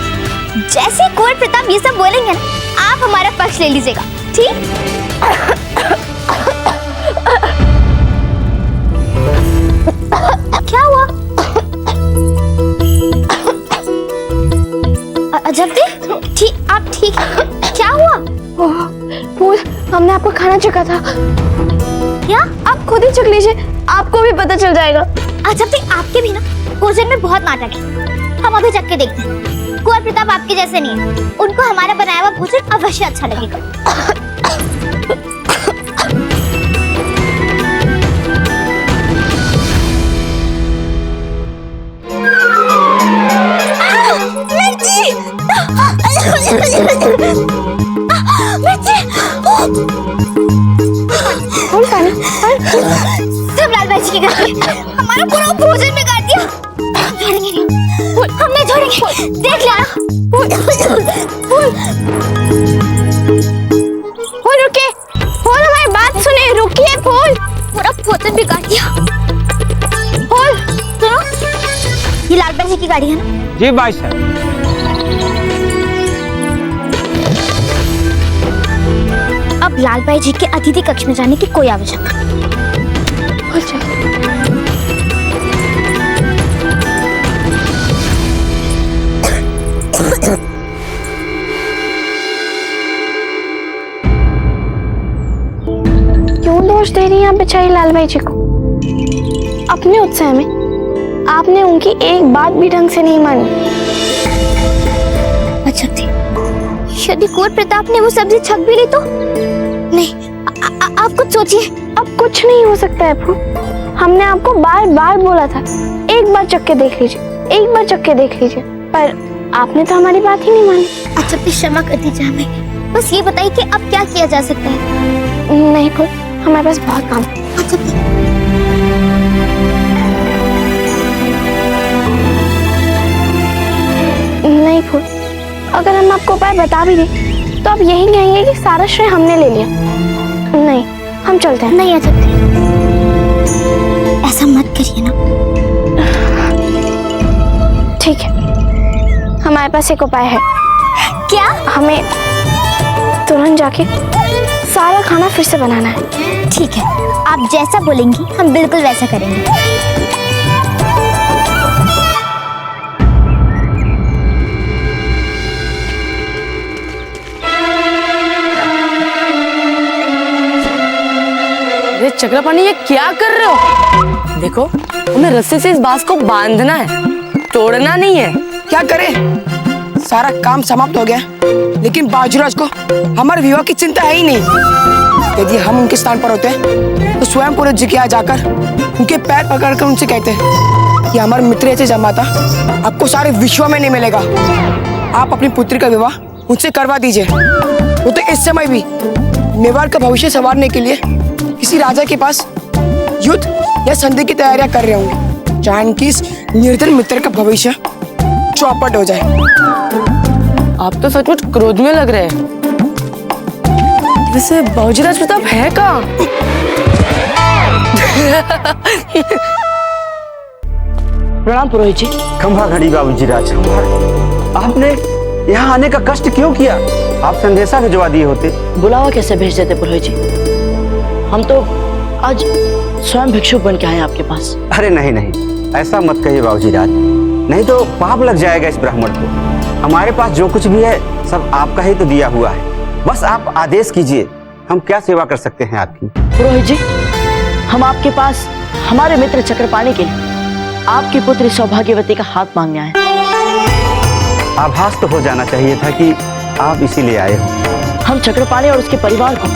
[SPEAKER 4] जैसे कुंवर प्रताप ये सब बोलेंगे ना, आप हमारा पक्ष ले लीजिएगा, ठीक? क्या हुआ? अजब थे, ठीक, आप ठीक? क्या हुआ?
[SPEAKER 11] फूल, हमने आपको खाना चखा था।
[SPEAKER 4] क्या?
[SPEAKER 11] आप खुद ही चख लीजिए, आपको भी पता चल जाएगा।
[SPEAKER 4] अजब थे, आपके भी ना भोजन में बहुत नाटक है। हम अभी चख के देखते हैं। कुंवर प्रताप आपके जैसे नहीं है, उनको हमारा बनाया हुआ भोजन अवश्य अच्छा लगेगा। सब लाल भाई जी की गलती, हमारा पूरा भोजन बिगाड़ दिया। छोड़ेंगे नहीं, हम नहीं छोड़ेंगे। देख लिया ना?
[SPEAKER 11] फूल रुकिए, फूल हमारी बात सुने, रुकिए फूल।
[SPEAKER 4] पूरा भोजन बिगाड़ दिया।
[SPEAKER 11] फूल
[SPEAKER 4] सुनो, ये लाल भाई जी की गाड़ी है ना?
[SPEAKER 12] जी भाई साहब।
[SPEAKER 4] अब लाल भाई जी के अतिथि कक्ष में जाने की कोई आवश्यकता नहीं।
[SPEAKER 11] क्यों दोष दे रही हैं आप बेचारी लाल भाई जी को? अपने उत्साह में आपने उनकी एक बात भी ढंग से नहीं मानी।
[SPEAKER 4] अच्छा थी, यदि कुंवर प्रताप ने वो सब्जी छक भी ली तो? नहीं, आप कुछ सोचिए।
[SPEAKER 11] अब कुछ नहीं हो सकता है फूल, हमने आपको बार बार बोला था, एक बार चख के देख लीजिए, एक बार चख के देख लीजिए, पर आपने तो हमारी बात ही नहीं मानी।
[SPEAKER 4] अच्छा प्लीज क्षमा कर दीजिए हमें। बस ये बताइए कि अब क्या किया जा सकता है?
[SPEAKER 11] नहीं फूल, हमारे पास बहुत काम है।
[SPEAKER 4] अच्छा
[SPEAKER 11] नहीं फूल, अगर हम आपको उपाय बता भी दें तो आप यही कहेंगे कि सारा श्रेय हमने ले लिया। नहीं, हम चलते हैं।
[SPEAKER 4] नहीं अच्छा, ऐसा मत करिए ना।
[SPEAKER 11] ठीक है, हमारे पास एक उपाय है।
[SPEAKER 4] क्या?
[SPEAKER 11] हमें तुरंत जाके सारा खाना फिर से बनाना है।
[SPEAKER 4] ठीक है, आप जैसा बोलेंगी हम बिल्कुल वैसा करेंगे।
[SPEAKER 3] चक्रपाणी, ये क्या कर रहे हो? देखो, हमें रस्सी से इस बांस को बांधना है, तोड़ना नहीं है।
[SPEAKER 8] क्या करें? सारा काम समाप्त हो गया, लेकिन बाजूराज को हमारे विवाह की चिंता है ही नहीं। यदि हम उनके स्थान पर होते तो स्वयं पुरोहित जी के यहाँ जाकर उनके पैर पकड़कर उनसे कहते कि हमारे मित्र ऐसे जमाता आपको सारे विश्व में नहीं मिलेगा। आप अपनी पुत्री का विवाह मुझसे करवा दीजिए। वो तो इस समय भी मेवाड़ का भविष्य संवारने के लिए किसी राजा के पास युद्ध या संधि की तैयारियां कर रहे होंगे, चाहे इनकी इस निर्धन मित्र का भविष्य चौपट हो जाए।
[SPEAKER 14] आप तो सचमुच क्रोध में लग रहे हैं। वैसे बाबूजीराज प्रताप है कहाँ?
[SPEAKER 1] प्रणाम पुरोहित जी।
[SPEAKER 15] खंभा घड़ी बाबूजीराज, आपने यहाँ आने का कष्ट क्यों किया? आप संदेशा भिजवा दिए होते।
[SPEAKER 1] बुलावा कैसे भेज देते पुरोहित जी? हम तो आज स्वयं भिक्षुक बन के आए आपके पास।
[SPEAKER 15] अरे नहीं नहीं, ऐसा मत कहिए बाबूजीराज, नहीं तो पाप लग जाएगा इस ब्राह्मण को। हमारे पास जो कुछ भी है सब आपका ही तो दिया हुआ है, बस आप आदेश कीजिए, हम क्या सेवा कर सकते हैं आपकी।
[SPEAKER 1] पुरोहित जी, हम आपके पास हमारे मित्र चक्रपाणी के लिए आपकी पुत्री सौभाग्यवती का हाथ मांगने आए।
[SPEAKER 15] आभास तो हो जाना चाहिए था कि आप इसीलिए आए हो।
[SPEAKER 1] हम चक्रपाणी और उसके परिवार को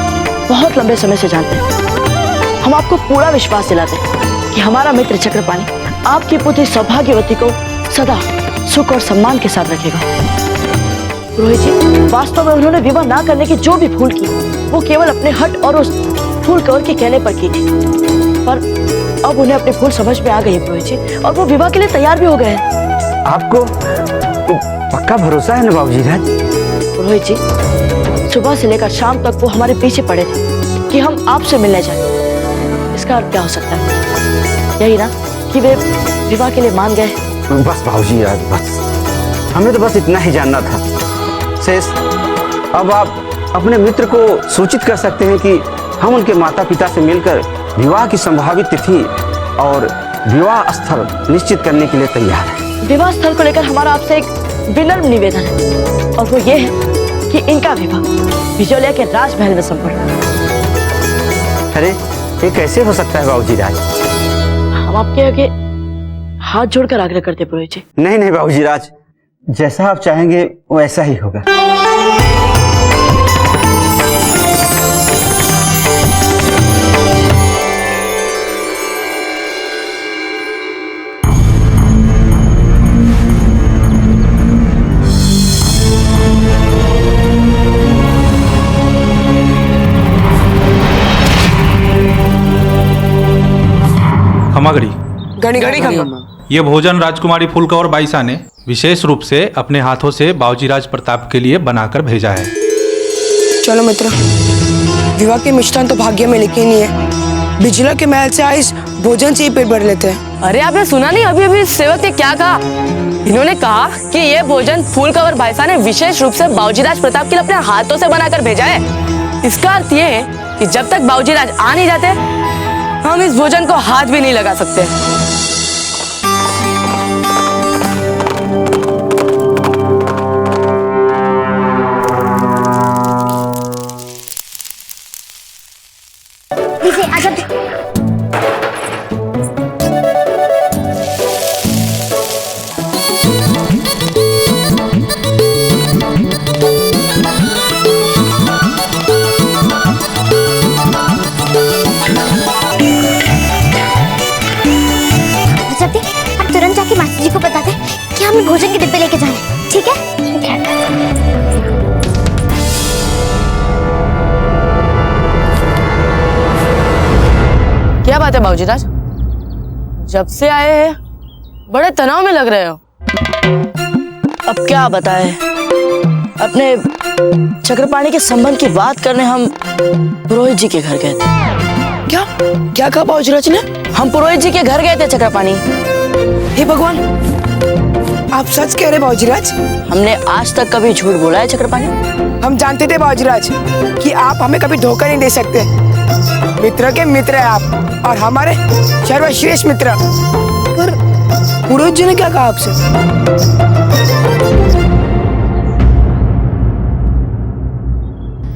[SPEAKER 1] बहुत लंबे समय से जानते हैं। हम आपको पूरा विश्वास दिलाते हैं कि हमारा मित्र चक्रपाणी आपकी पुत्री सौभाग्यवती को सदा सुख और सम्मान के साथ रखेगा। पुरोहित जी, वास्तव में उन्होंने विवाह ना करने की जो भी भूल की वो केवल अपने हट और उस फूल कवर के कहने पर की थी, पर अब उन्हें अपनी भूल समझ में आ गई है पुरोहित जी, और वो विवाह के लिए तैयार भी हो गए हैं।
[SPEAKER 15] आपको पक्का भरोसा है ना बाबूजीराज?
[SPEAKER 1] पुरोहित जी, सुबह से लेकर शाम तक वो हमारे पीछे पड़े थे कि हम आपसे मिलने जाए। इसका अर्थ क्या हो सकता है? यही ना कि वे विवाह के लिए मान गए।
[SPEAKER 15] बस बाबूजीराज, बस हमें तो बस इतना ही जानना था। शेष अब आप अपने मित्र को सूचित कर सकते हैं कि हम उनके माता पिता से मिलकर विवाह की संभावित तिथि और विवाह स्थल निश्चित करने के लिए तैयार हैं।
[SPEAKER 1] विवाह स्थल को लेकर हमारा आपसे एक विनम्र निवेदन है, और वो ये है कि इनका विवाह बिजोलिया के राजमहल में संपन्न।
[SPEAKER 15] अरे ये कैसे हो सकता है बाबूजीराज?
[SPEAKER 1] हम आपके आगे हाथ जोड़कर आग्रह करते पुरोहित जी।
[SPEAKER 15] नहीं नहीं बाबूजीराज, जैसा आप चाहेंगे वैसा ही होगा।
[SPEAKER 16] खमागड़ी
[SPEAKER 8] घड़ी घड़ी खम्मा।
[SPEAKER 16] ये भोजन राजकुमारी फूलकौर बाईसा ने विशेष रूप से अपने हाथों से बाबूजीराज प्रताप के लिए बनाकर भेजा है।
[SPEAKER 8] चलो मित्र, विवाह के मिष्ठान तो भाग्य में लिखे नहीं है, बिजला के महल से आए इस भोजन से ही पेट भर लेते हैं।
[SPEAKER 14] अरे आपने सुना नहीं अभी अभी सेवक ने क्या कहा? इन्होंने कहा कि ये भोजन फूलकवर बाईसा ने विशेष रूप से बाबूजीराज प्रताप के लिए अपने हाथों से बनाकर भेजा है। इसका अर्थ ये है कि जब तक बाबूजीराज आ नहीं जाते हम इस भोजन को हाथ भी नहीं लगा सकते।
[SPEAKER 4] हमें भोजन के डिब्बे लेके जाएं, ठीक है? ठीक है।
[SPEAKER 14] क्या बात है बाबूजीराज, जब से आए हैं बड़े तनाव में लग रहे हो।
[SPEAKER 1] अब क्या बताए, अपने चक्रपाणी के संबंध की बात करने हम पुरोहित जी के घर गए थे।
[SPEAKER 8] क्या क्या कहा बाबूजीराज ने?
[SPEAKER 1] हम पुरोहित जी के घर गए थे चक्रपाणी।
[SPEAKER 8] हे भगवान, आप सच कह रहे बाबूजीराज?
[SPEAKER 1] हमने आज तक कभी झूठ बोला है चक्रपाणी?
[SPEAKER 8] हम जानते थे बाबूजीराज कि आप हमें कभी धोखा नहीं दे सकते। मित्र के मित्र हैं आप, और हमारे सर्वश्रेष्ठ मित्र। पर पुरोहित जी ने क्या कहा आपसे?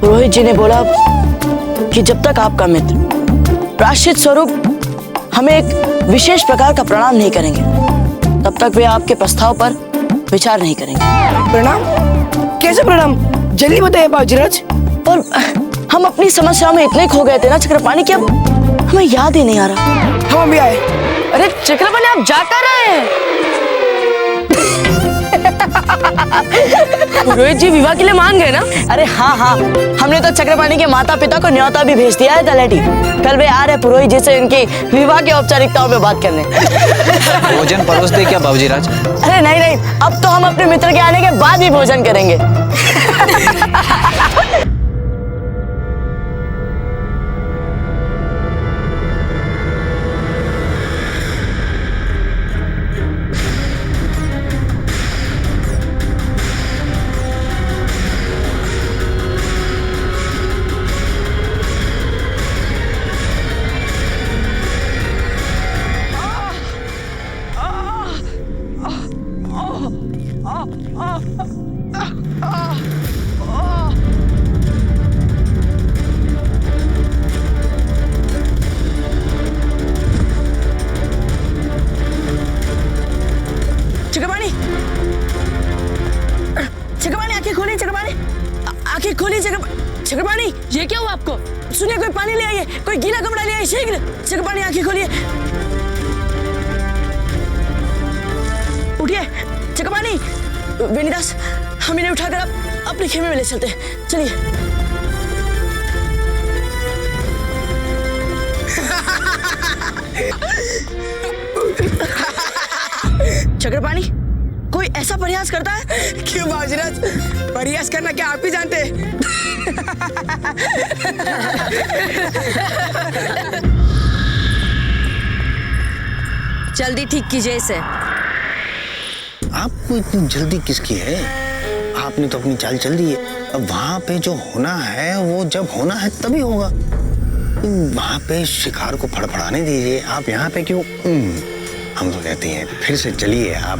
[SPEAKER 1] पुरोहित जी ने बोला कि जब तक आपका मित्र प्रायश्चित स्वरूप हमें एक विशेष प्रकार का प्रणाम नहीं करेंगे, तब तक वे आपके प्रस्ताव पर विचार नहीं करेंगे।
[SPEAKER 8] प्रणाम? कैसे प्रणाम? जल्दी बताइए बाबूजीराज।
[SPEAKER 1] और हम अपनी समस्याओं में इतने खो गए थे ना चक्रपाणी कि अब हमें याद ही नहीं आ रहा।
[SPEAKER 8] हम भी आए।
[SPEAKER 14] अरे चक्रपाणी, आप जा कर रहे हैं? पुरोहित जी विवाह के लिए मान गए ना?
[SPEAKER 1] अरे हाँ हाँ, हमने तो चक्रपाणी के माता पिता को न्योता भी भेज दिया है तलेटी। कल वे आ रहे पुरोहित जी से इनकी विवाह की औपचारिकताओं में बात करने।
[SPEAKER 2] भोजन परोस दे क्या बाबूजी राज?
[SPEAKER 1] अरे नहीं नहीं, अब तो हम अपने मित्र के आने के बाद ही भोजन करेंगे।
[SPEAKER 14] चक्रपाणी, ये क्या हुआ आपको?
[SPEAKER 1] सुनिए, कोई पानी ले आइए, कोई गीला कपड़ा ले आइए शीघ्र। चक्रपाणी आंखें खोलिए, उठिए। चक्रपाणी, वेणीदास, हम इन्हें उठाकर अपने खेमे में ले चलते हैं, चलिए। चक्रपाणी, कोई ऐसा प्रयास करता है?
[SPEAKER 8] क्यों बाबूजी, प्रयास करना क्या आप ही जानते हैं?
[SPEAKER 3] जल्दी ठीक कीजिए इसे।
[SPEAKER 10] आपको इतनी जल्दी किसकी है? आपने तो अपनी चाल चल दी है। अब वहां पे जो होना है वो जब होना है तभी होगा। वहां पे शिकार को फड़फड़ाने दीजिए। आप यहाँ पे क्यों? हम तो कहते हैं फिर से चलिए, आप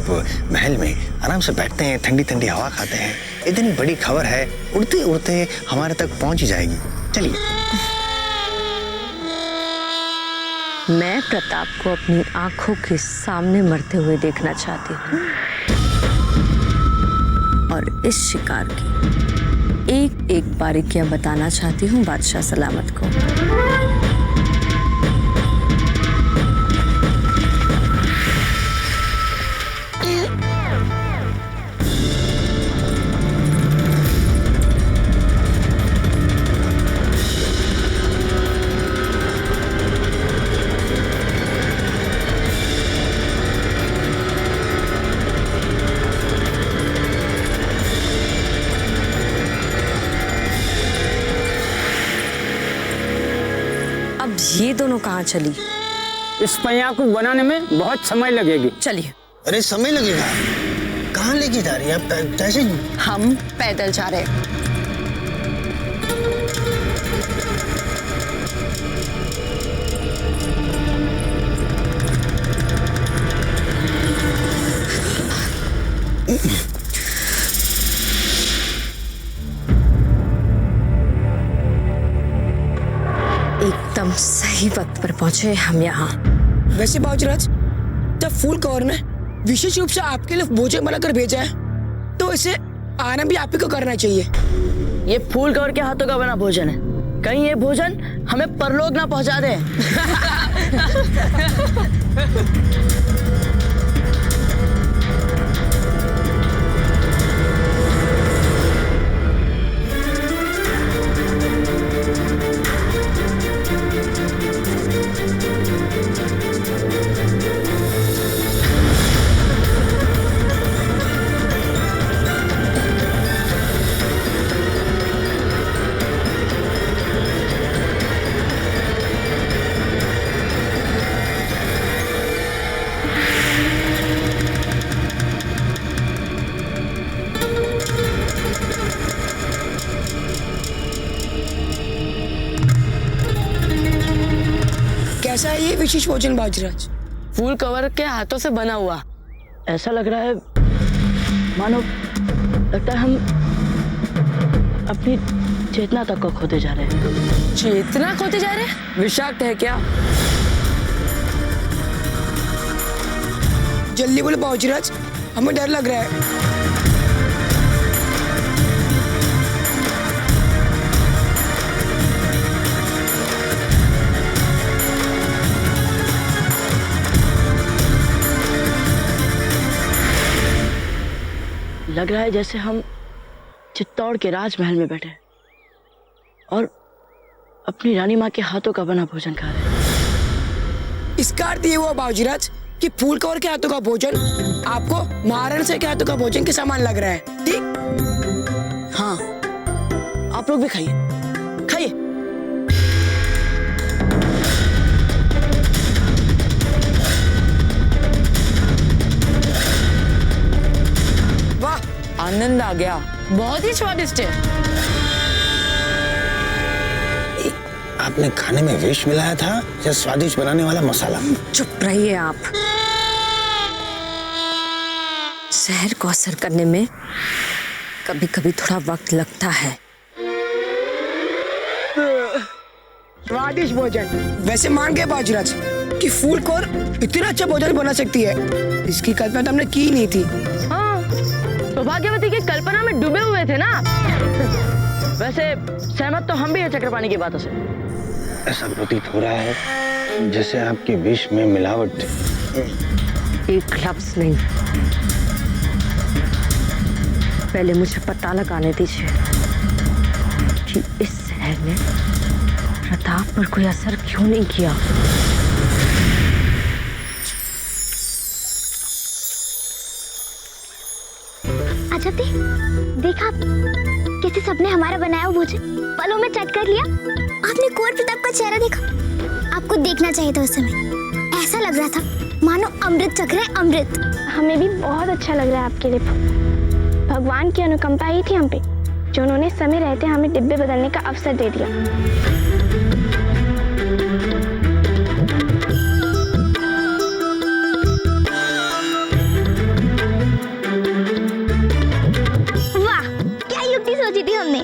[SPEAKER 10] महल में आराम से बैठते हैं, ठंडी ठंडी हवा खाते हैं। इतनी बड़ी खबर है, उड़ते उड़ते हमारे तक पहुंच ही जाएगी। चलिए।
[SPEAKER 3] मैं प्रताप को अपनी आंखों के सामने मरते हुए देखना चाहती हूँ, और इस शिकार की एक एक बारीकियां बताना चाहती हूँ बादशाह सलामत को। ये दोनों कहाँ चली?
[SPEAKER 15] इस पहिया को बनाने में बहुत समय लगेगी।
[SPEAKER 3] चलिए।
[SPEAKER 10] अरे समय लगेगा? कहाँ लेके जा रही है आप? कैसे?
[SPEAKER 3] हम पैदल जा रहे हैं। एकदम सही वक्त पर पहुंचे हम यहाँ।
[SPEAKER 8] वैसे बाबूजी, जब फूल कवर ने विशेष रूप से आपके लिए भोजन बनाकर भेजा है, तो इसे आना भी आप ही को करना चाहिए।
[SPEAKER 1] ये फूल कवर के हाथों का बना भोजन है, कहीं ये भोजन हमें परलोक ना पहुंचा दे।
[SPEAKER 8] कैसा है ये विशेष भोजन बाबूजी?
[SPEAKER 14] फूल कवर के हाथों से बना हुआ।
[SPEAKER 1] ऐसा लग रहा है मानो, लगता है हम अपनी चेतना तक को खोते जा रहे हैं।
[SPEAKER 14] चेतना खोते जा रहे हैं? विषाक्त है क्या?
[SPEAKER 8] जल्दी बोलो बाबूजी, हमें डर लग रहा है।
[SPEAKER 1] लग रहा है जैसे हम चित्तौड़ के राजमहल में बैठे और अपनी रानी माँ के हाथों का बना भोजन खा रहे हैं।
[SPEAKER 8] इसका अर्थ ये हुआ बाबूजीराज कि फूल कवर के हाथों का भोजन आपको महारानी से के हाथों का भोजन के समान लग रहा है, ठीक?
[SPEAKER 1] हाँ, आप लोग भी खाइए, खाइए।
[SPEAKER 14] आनंद आ गया, बहुत ही स्वादिष्ट है।
[SPEAKER 10] आपने खाने में विष मिलाया था या स्वादिष्ट बनाने वाला मसाला?
[SPEAKER 3] चुप रहिए आप। जहर को असर करने में कभी कभी थोड़ा वक्त लगता है।
[SPEAKER 8] स्वादिष्ट भोजन। वैसे मान गए बाबूजीराज कि फूल कवर इतना अच्छा भोजन बना सकती है, इसकी कल्पना तो हमने की नहीं थी।
[SPEAKER 14] हाँ, सौभाग्यवती की कल्पना में डूबे हुए थे ना।
[SPEAKER 1] वैसे सहमत तो हम भी है चक्रपाणी की बातों से।
[SPEAKER 10] ऐसा प्रतीत हो रहा है जैसे आपके विष में मिलावट।
[SPEAKER 3] एक लफ्ज नहीं, पहले मुझे पता लगाने दीजिए कि इस शहर ने प्रताप पर कोई असर क्यों नहीं किया।
[SPEAKER 4] अजब देखा किसी सबने हमारा बनाया हुआ भोजन पलों में चट कर लिया। आपने कुंवर प्रताप का चेहरा देखा? आपको देखना चाहिए था उस समय। ऐसा लग रहा था मानो अमृत चख रहे अमृत।
[SPEAKER 11] हमें भी बहुत अच्छा लग रहा है आपके लिए। भगवान की अनुकंपा ही थी हम पे, जो उन्होंने समय रहते हमें डिब्बे बदलने का अवसर दे दिया।
[SPEAKER 4] वाह, क्या युक्ति सोची थी हमने।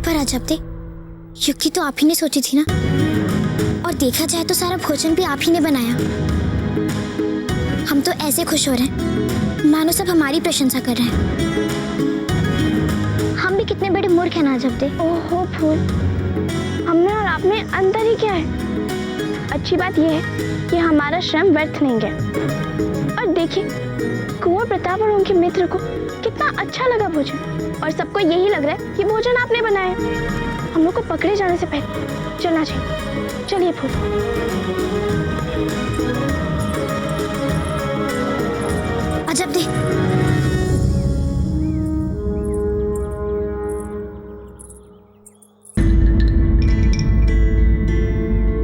[SPEAKER 4] पर अजब थे, युक्ति तो आप ही ने सोची थी ना। और देखा जाए तो सारा भोजन भी आप ही ने बनाया। हम तो ऐसे खुश हो रहे हैं मानो सब हमारी प्रशंसा कर रहे हैं। हम भी कितने बड़े मूर्ख हैं ना अजब दे।
[SPEAKER 11] ओहो फूल, हमने और आप में अंतर ही क्या है। अच्छी बात यह है कि हमारा श्रम व्यर्थ नहीं गया। और देखिए, कुंवर प्रताप और उनके मित्र को कितना अच्छा लगा भोजन, और सबको यही लग रहा है कि भोजन आपने बनाया। हम लोग को पकड़े जाने से पहले चलना चाहिए। चलिए फूल।
[SPEAKER 4] अजब दे,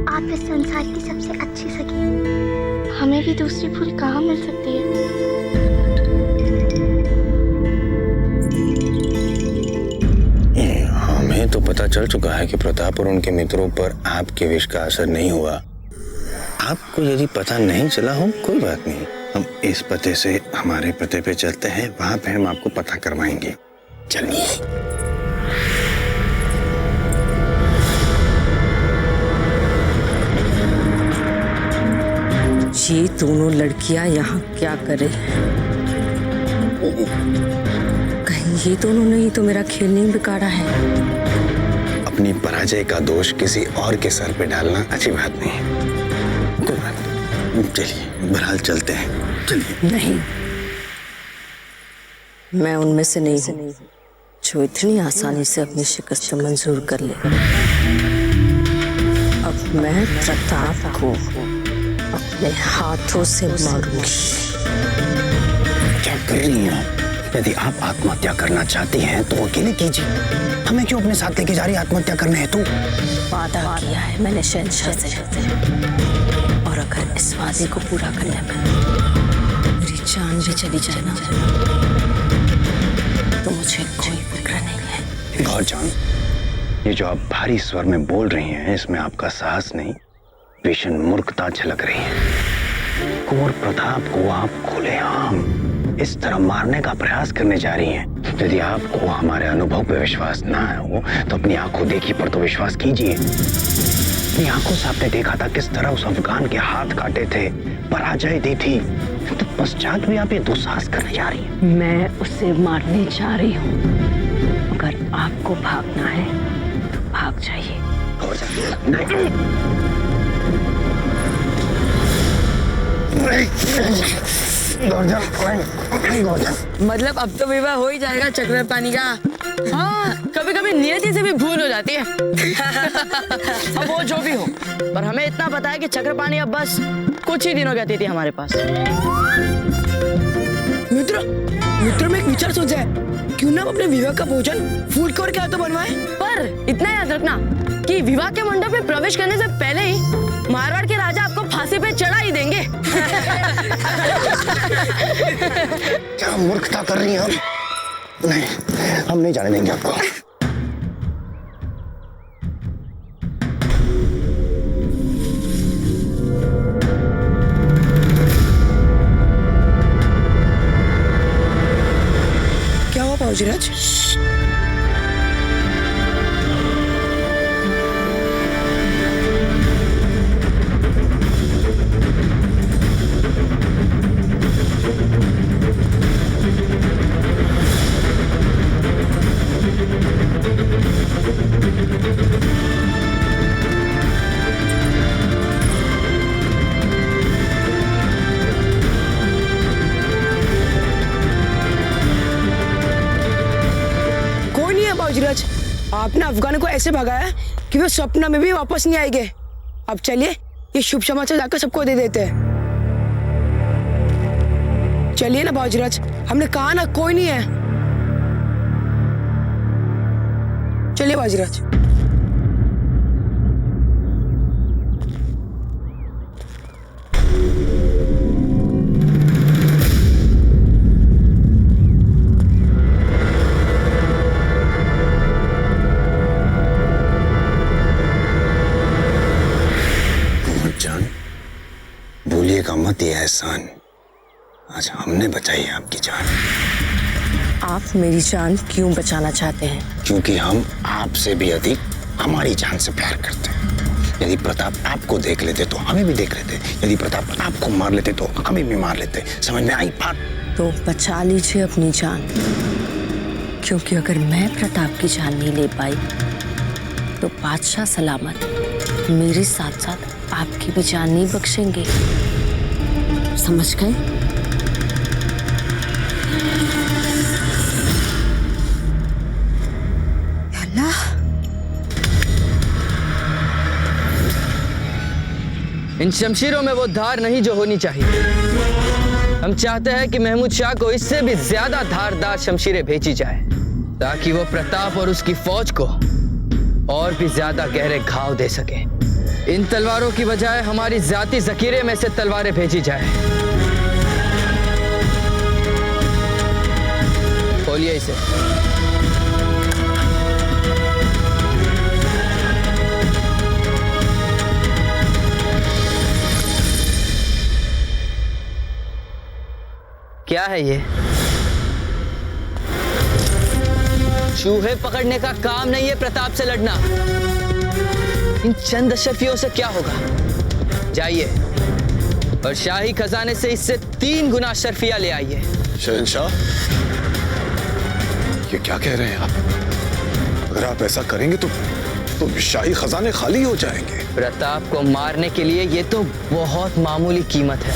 [SPEAKER 4] आप इस संसार की सबसे अच्छी सखी।
[SPEAKER 11] हमें भी दूसरी फूल कहाँ मिल सकती है।
[SPEAKER 10] हमें तो पता चल चुका है कि प्रताप और उनके मित्रों पर आपके विष का असर नहीं हुआ। आपको यदि पता नहीं चला हो कोई बात नहीं, हम इस पते से हमारे पते पे चलते हैं, वहां पे हम आपको पता करवाएंगे। चलिए।
[SPEAKER 3] ये दोनों लड़कियां यहाँ क्या कर रही हैं? कहीं ये दोनों ने ही तो मेरा खेल नहीं बिगाड़ा है।
[SPEAKER 10] अपनी पराजय का दोष किसी और के सर पे डालना अच्छी बात नहीं। कोई बात नहीं, चलिए बहरहाल चलते हैं। चलिए।
[SPEAKER 3] नहीं, मैं उनमें से नहीं हूँ जो इतनी आसानी से अपनी शिकस्त मंजूर कर ले। अब मैं प्रताप को अपने हाथों से मारूंगी।
[SPEAKER 10] क्या कर रही हैं? यदि आप आत्महत्या करना चाहती हैं तो अकेले कीजिए, हमें क्यों अपने साथ लेके जा रही आत्महत्या करने हेतु?
[SPEAKER 3] वादा किया है मैंने शहंशाह से, और अगर इस वादे को पूरा करने में मेरी जान भी चली जाए ना तो मुझे कोई फिक्र नहीं है।
[SPEAKER 10] गौरजान, ये जो आप भारी स्वर में बोल रही हैं इसमें आपका साहस नहीं, भीषण मूर्खता झलक रही है। कुंवर प्रताप को आप खुलेआम इस तरह मारने का प्रयास करने जा रही हैं। यदि आपको हमारे अनुभव पे विश्वास ना हो तो अपनी आंखों देखी पर तो विश्वास कीजिए। अपनी आंखों से आपने देखा था किस तरह उस अफगान के हाथ काटे थे, पराजय दी थी, तो पश्चात भी आप ये दुस्साहस करने जा रही हैं।
[SPEAKER 3] मैं उसे मारने जा रही हूँ। अगर आपको भागना है तो भाग जाइए।
[SPEAKER 14] मतलब अब तो विवाह हो ही जाएगा चक्र पानी का। हाँ, कभी कभी नियति से भी भूल हो जाती है।
[SPEAKER 1] अब वो जो भी हो, पर हमें इतना पता है कि चक्रपाणी अब बस कुछ ही दिनों की अतिथि हमारे पास।
[SPEAKER 8] मित्र में एक विचार सोचा है, क्यों ना हम अपने विवाह का भोजन फूल कवर के हाथों बनवाए।
[SPEAKER 14] पर इतना याद रखना कि विवाह के मंडप में प्रवेश करने से पहले ही मारवाड़ के राजा आपको फांसी पे चढ़ा ही देंगे।
[SPEAKER 10] क्या मूर्खता कर रही हैं आप? नहीं, हम नहीं जाने देंगे आपको।
[SPEAKER 8] क्या हुआ बाबूजीराज? बाबूजीराज, आपने अफगानों को ऐसे भगाया कि वे सपना में भी वापस नहीं आएंगे। अब चलिए ये शुभ समाचार जाकर सबको दे देते हैं। चलिए ना बाबूजीराज, हमने कहा ना कोई नहीं है। चलिए बाबूजीराज।
[SPEAKER 10] भूलिएगा मत ये एहसान, आज हमने बचाई है आपकी जान।
[SPEAKER 3] आप मेरी जान क्यों बचाना चाहते हैं?
[SPEAKER 10] क्योंकि हम आपसे भी अधिक हमारी जान से प्यार करते हैं। यदि प्रताप आपको देख लेते तो हमें भी देख लेते, यदि प्रताप आपको मार लेते तो हमें भी मार लेते। समझ में आई बात?
[SPEAKER 3] तो बचा लीजिए अपनी जान, क्योंकि अगर मैं प्रताप की जान नहीं ले पाई तो बादशाह सलामत मेरे साथ साथ आपकी भी जान नहीं बख्शेंगे। समझ गए?
[SPEAKER 13] अल्लाह,
[SPEAKER 12] इन शमशीरों में वो धार नहीं जो होनी चाहिए। हम चाहते हैं कि महमूद शाह को इससे भी ज्यादा धारदार शमशीरें भेजी जाए, ताकि वो प्रताप और उसकी फौज को और भी ज्यादा गहरे घाव दे सके। इन तलवारों की बजाय हमारी जाती जखीरे में से तलवारें भेजी जाए। खोलिए इसे। क्या है ये? चूहे पकड़ने का काम नहीं है प्रताप से लड़ना। इन चंद अशरफियों से क्या होगा? जाइए और शाही खजाने से इससे 3 गुना अशरफिया ले आइए।
[SPEAKER 6] शहंशाह, ये क्या कह रहे हैं आप? अगर आप ऐसा करेंगे तो शाही खजाने खाली हो जाएंगे।
[SPEAKER 12] प्रताप को मारने के लिए ये तो बहुत मामूली कीमत है।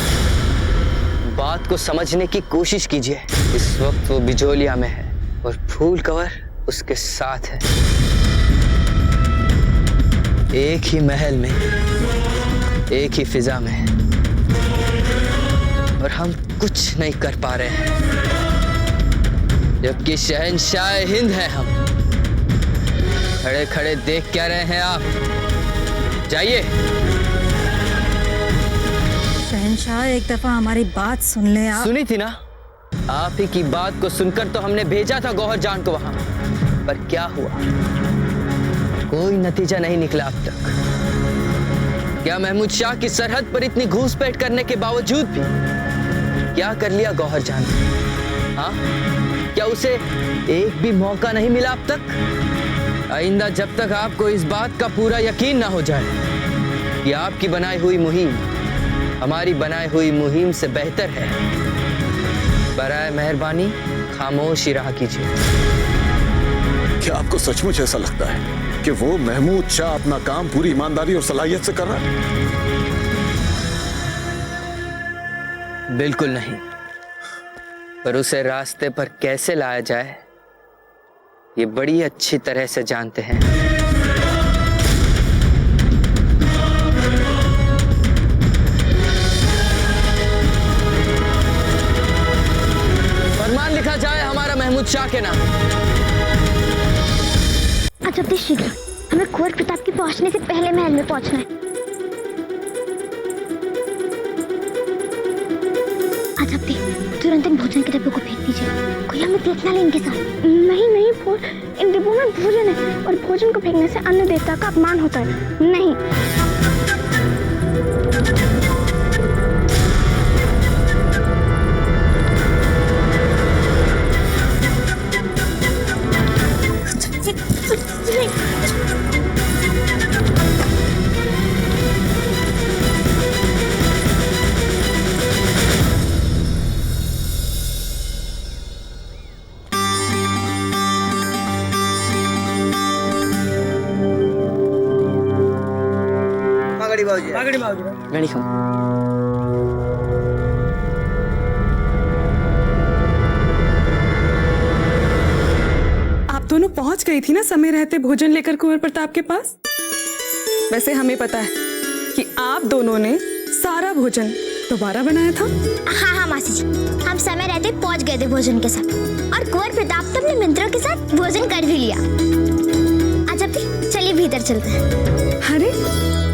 [SPEAKER 12] बात को समझने की कोशिश कीजिए। इस वक्त वो बिजोलिया में है और फूल कवर उसके साथ है। एक ही महल में, एक ही फिजा में, और हम कुछ नहीं कर पा रहे हैं, जबकि शहंशाह हिंद है हम। खड़े खड़े देख क्या रहे हैं आप? जाइए।
[SPEAKER 13] शहंशाह, एक दफा हमारी बात सुन ले आप।
[SPEAKER 12] सुनी थी ना? आप ही की बात को सुनकर तो हमने भेजा था गौहर जान को वहां, पर क्या हुआ? कोई नतीजा नहीं निकला अब तक। क्या महमूद शाह की सरहद पर इतनी घूसपैठ करने के बावजूद भी क्या कर लिया गौहर जान? हाँ, क्या उसे एक भी मौका नहीं मिला अब तक? आइंदा जब तक आपको इस बात का पूरा यकीन ना हो जाए कि आपकी बनाई हुई मुहिम हमारी बनाई हुई मुहिम से बेहतर है, बराए मेहरबानी खामोशी रहा कीजिए।
[SPEAKER 6] क्या आपको सचमुच ऐसा लगता है कि वो महमूद शाह अपना काम पूरी ईमानदारी और सलाहियत से कर रहा है?
[SPEAKER 12] बिल्कुल नहीं, पर उसे रास्ते पर कैसे लाया जाए ये बड़ी अच्छी तरह से जानते हैं। फरमान लिखा जाए हमारा महमूद शाह के नाम।
[SPEAKER 4] अच्छा तो शीघ्र, हमें कुंवर प्रताप के पहुंचने से पहले महल में पहुंचना है। अच्छा तुरंत इन भोजन के डिब्बों को फेंक दीजिए, कोई हमें देख ना ले इनके साथ।
[SPEAKER 11] नहीं नहीं, इन डिब्बों में भोजन है और भोजन को फेंकने से अन्य देवता का अपमान होता है। नहीं।
[SPEAKER 1] गणी खाओ।
[SPEAKER 5] आप दोनों पहुंच गई थी ना समय रहते भोजन लेकर कुंवर प्रताप के पास। वैसे हमें पता है कि आप दोनों ने सारा भोजन दोबारा बनाया था।
[SPEAKER 4] हाँ हाँ मासी जी, हम समय रहते पहुंच गए थे भोजन के साथ, और कुंवर प्रताप तो अपने मित्रों के साथ भोजन कर भी लिया। अच्छा चलिए भीतर चलते हैं।
[SPEAKER 5] अरे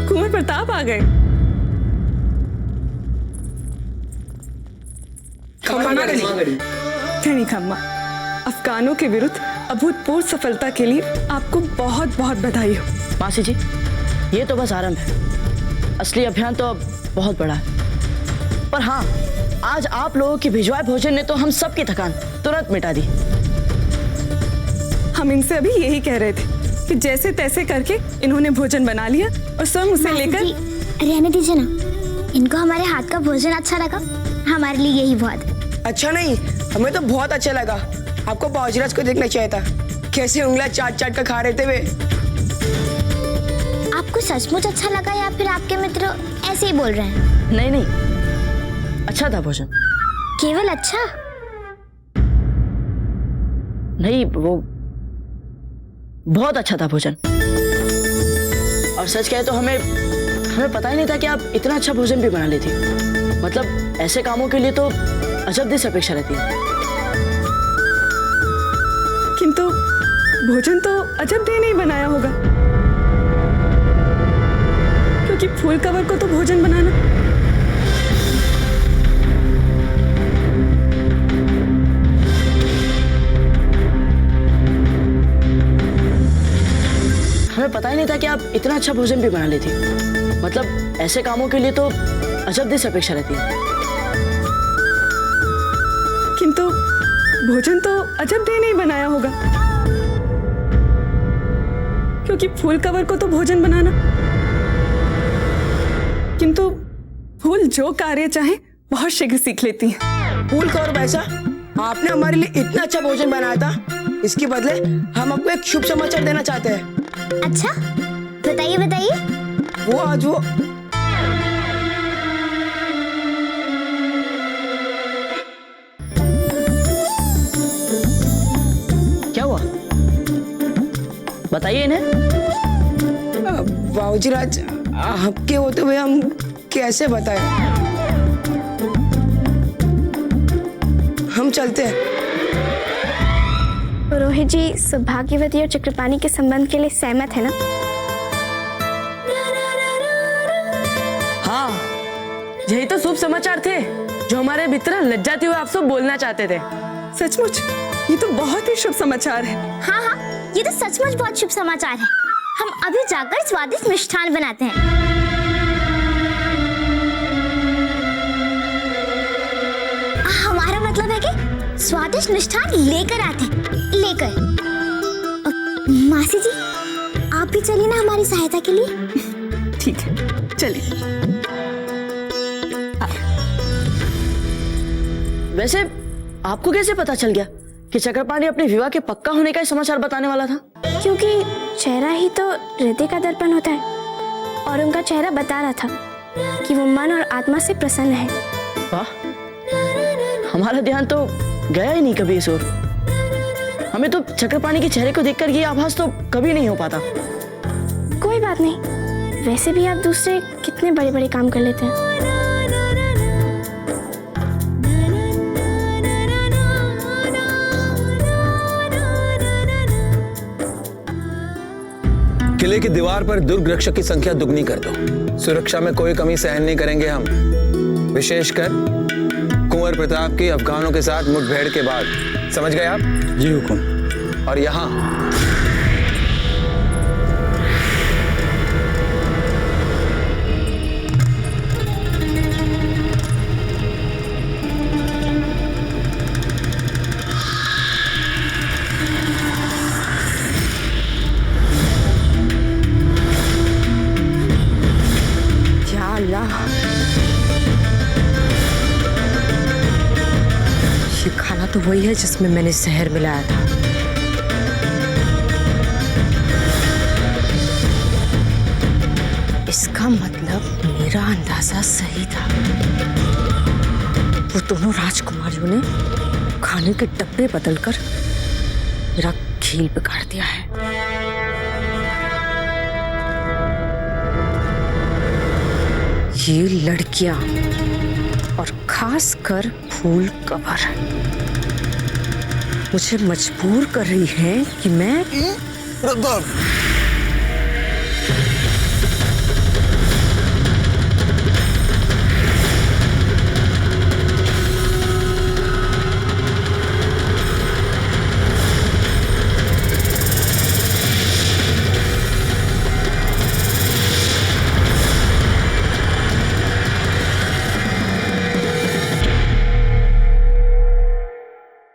[SPEAKER 5] कुंवर प्रताप आ गए। गणी खम्मा, अफगानों के विरुद्ध अभूतपूर्व सफलता के लिए आपको बहुत बहुत बधाई हो।
[SPEAKER 1] मासी जी, ये तो बस आरंभ है, असली अभियान तो अब बहुत बड़ा है। पर हाँ, आज आप लोगों की भिजवाए भोजन ने तो हम सबकी थकान तुरंत मिटा दी।
[SPEAKER 5] हम इनसे अभी यही कह रहे थे कि जैसे तैसे करके इन्होंने भोजन बना लिया और स्वयं उसे लेकर।
[SPEAKER 4] रहने दीजिए ना, इनको हमारे हाथ का भोजन अच्छा लगा, हमारे लिए यही बहुत है।
[SPEAKER 8] अच्छा नहीं, हमें तो बहुत अच्छा लगा। आपको बाबूजीराज को देखना चाहिए था, कैसे उंगलियां चाट चाट कर खा रहे थे वे।
[SPEAKER 4] आपको सचमुच अच्छा लगा या फिर आपके मित्र ऐसे ही बोल रहे हैं?
[SPEAKER 1] नहीं नहीं, अच्छा था भोजन।
[SPEAKER 4] केवल अच्छा
[SPEAKER 1] नहीं, वो बहुत अच्छा था भोजन। और सच कहे तो हमें पता ही नहीं था कि आप इतना अच्छा भोजन भी बना लेती। मतलब ऐसे कामों के लिए तो अजब दिस अपेक्षा रहती है।
[SPEAKER 5] किंतु भोजन तो अजब दे नहीं बनाया होगा, क्योंकि फूल कवर को तो भोजन बनाना।
[SPEAKER 1] हमें पता ही नहीं था कि आप इतना अच्छा भोजन भी बना लेती। मतलब ऐसे कामों के लिए तो अजब दिस अपेक्षा रहती है।
[SPEAKER 5] किंतु भोजन तो अजब दे नहीं बनाया होगा, क्योंकि फूल कवर को तो भोजन बनाना। किंतु फूल जो कार्य चाहे बहुत शीघ्र सीख लेती है।
[SPEAKER 8] फूल कवर भाईसा, आपने हमारे लिए इतना अच्छा भोजन बनाया था, इसके बदले हम आपको एक शुभ समाचार देना चाहते हैं।
[SPEAKER 4] अच्छा बताइए बताइए।
[SPEAKER 8] वो आज वो
[SPEAKER 1] क्या हुआ, बताइए इन्हें।
[SPEAKER 8] बाबूजीराज, आपके होते हुए हम कैसे बताएं? हम चलते हैं।
[SPEAKER 11] पुरोहित जी सौभाग्यवती और चक्रपाणी के संबंध के लिए सहमत है ना?
[SPEAKER 14] हाँ, यही तो शुभ समाचार थे जो हमारे मित्र लज्जाते हुए आपसे बोलना चाहते थे।
[SPEAKER 5] सचमुच ये तो बहुत ही शुभ समाचार है।
[SPEAKER 4] हाँ हाँ, ये तो सचमुच बहुत शुभ समाचार है। हम अभी जाकर स्वादिष्ट मिष्ठान बनाते हैं। हमारा मतलब है कि स्वादिष्ट मिष्ठान लेकर आते हैं। लेकर मासी जी, आप भी चलिए ना हमारी सहायता के लिए।
[SPEAKER 5] ठीक है, चलिए।
[SPEAKER 1] वैसे आपको कैसे पता चल गया कि चक्रपाणी अपने विवाह के पक्का होने का समाचार बताने वाला था?
[SPEAKER 11] क्योंकि चेहरा ही तो हृदय का दर्पण होता है, और उनका चेहरा बता रहा था कि वो मन और आत्मा से प्रसन्न है।
[SPEAKER 1] वाह, हमारा ध्यान तो गया ही नहीं कभी इस ओर। हमें तो चक्रपाणी के चेहरे को देखकर ये आभास तो कभी नहीं हो पाता।
[SPEAKER 11] कोई बात नहीं, वैसे भी आप दूसरे कितने बड़े बड़े काम कर लेते हैं।
[SPEAKER 7] किले की दीवार पर दुर्ग रक्षक की संख्या दुगनी कर दो। सुरक्षा में कोई कमी सहन नहीं करेंगे हम, विशेषकर कुंवर प्रताप की अफगानों के साथ मुठभेड़ के बाद। समझ गए आप?
[SPEAKER 9] जी हुकुम।
[SPEAKER 7] और यहाँ
[SPEAKER 3] ये खाना तो वही है जिसमें मैंने जहर मिलाया था। इसका मतलब मेरा अंदाजा सही था। वो दोनों राजकुमारियों ने खाने के डब्बे बदलकर मेरा खेल बिगाड़ दिया है। ये लड़कियां और खासकर फूल कवर मुझे मजबूर कर रही है कि मैं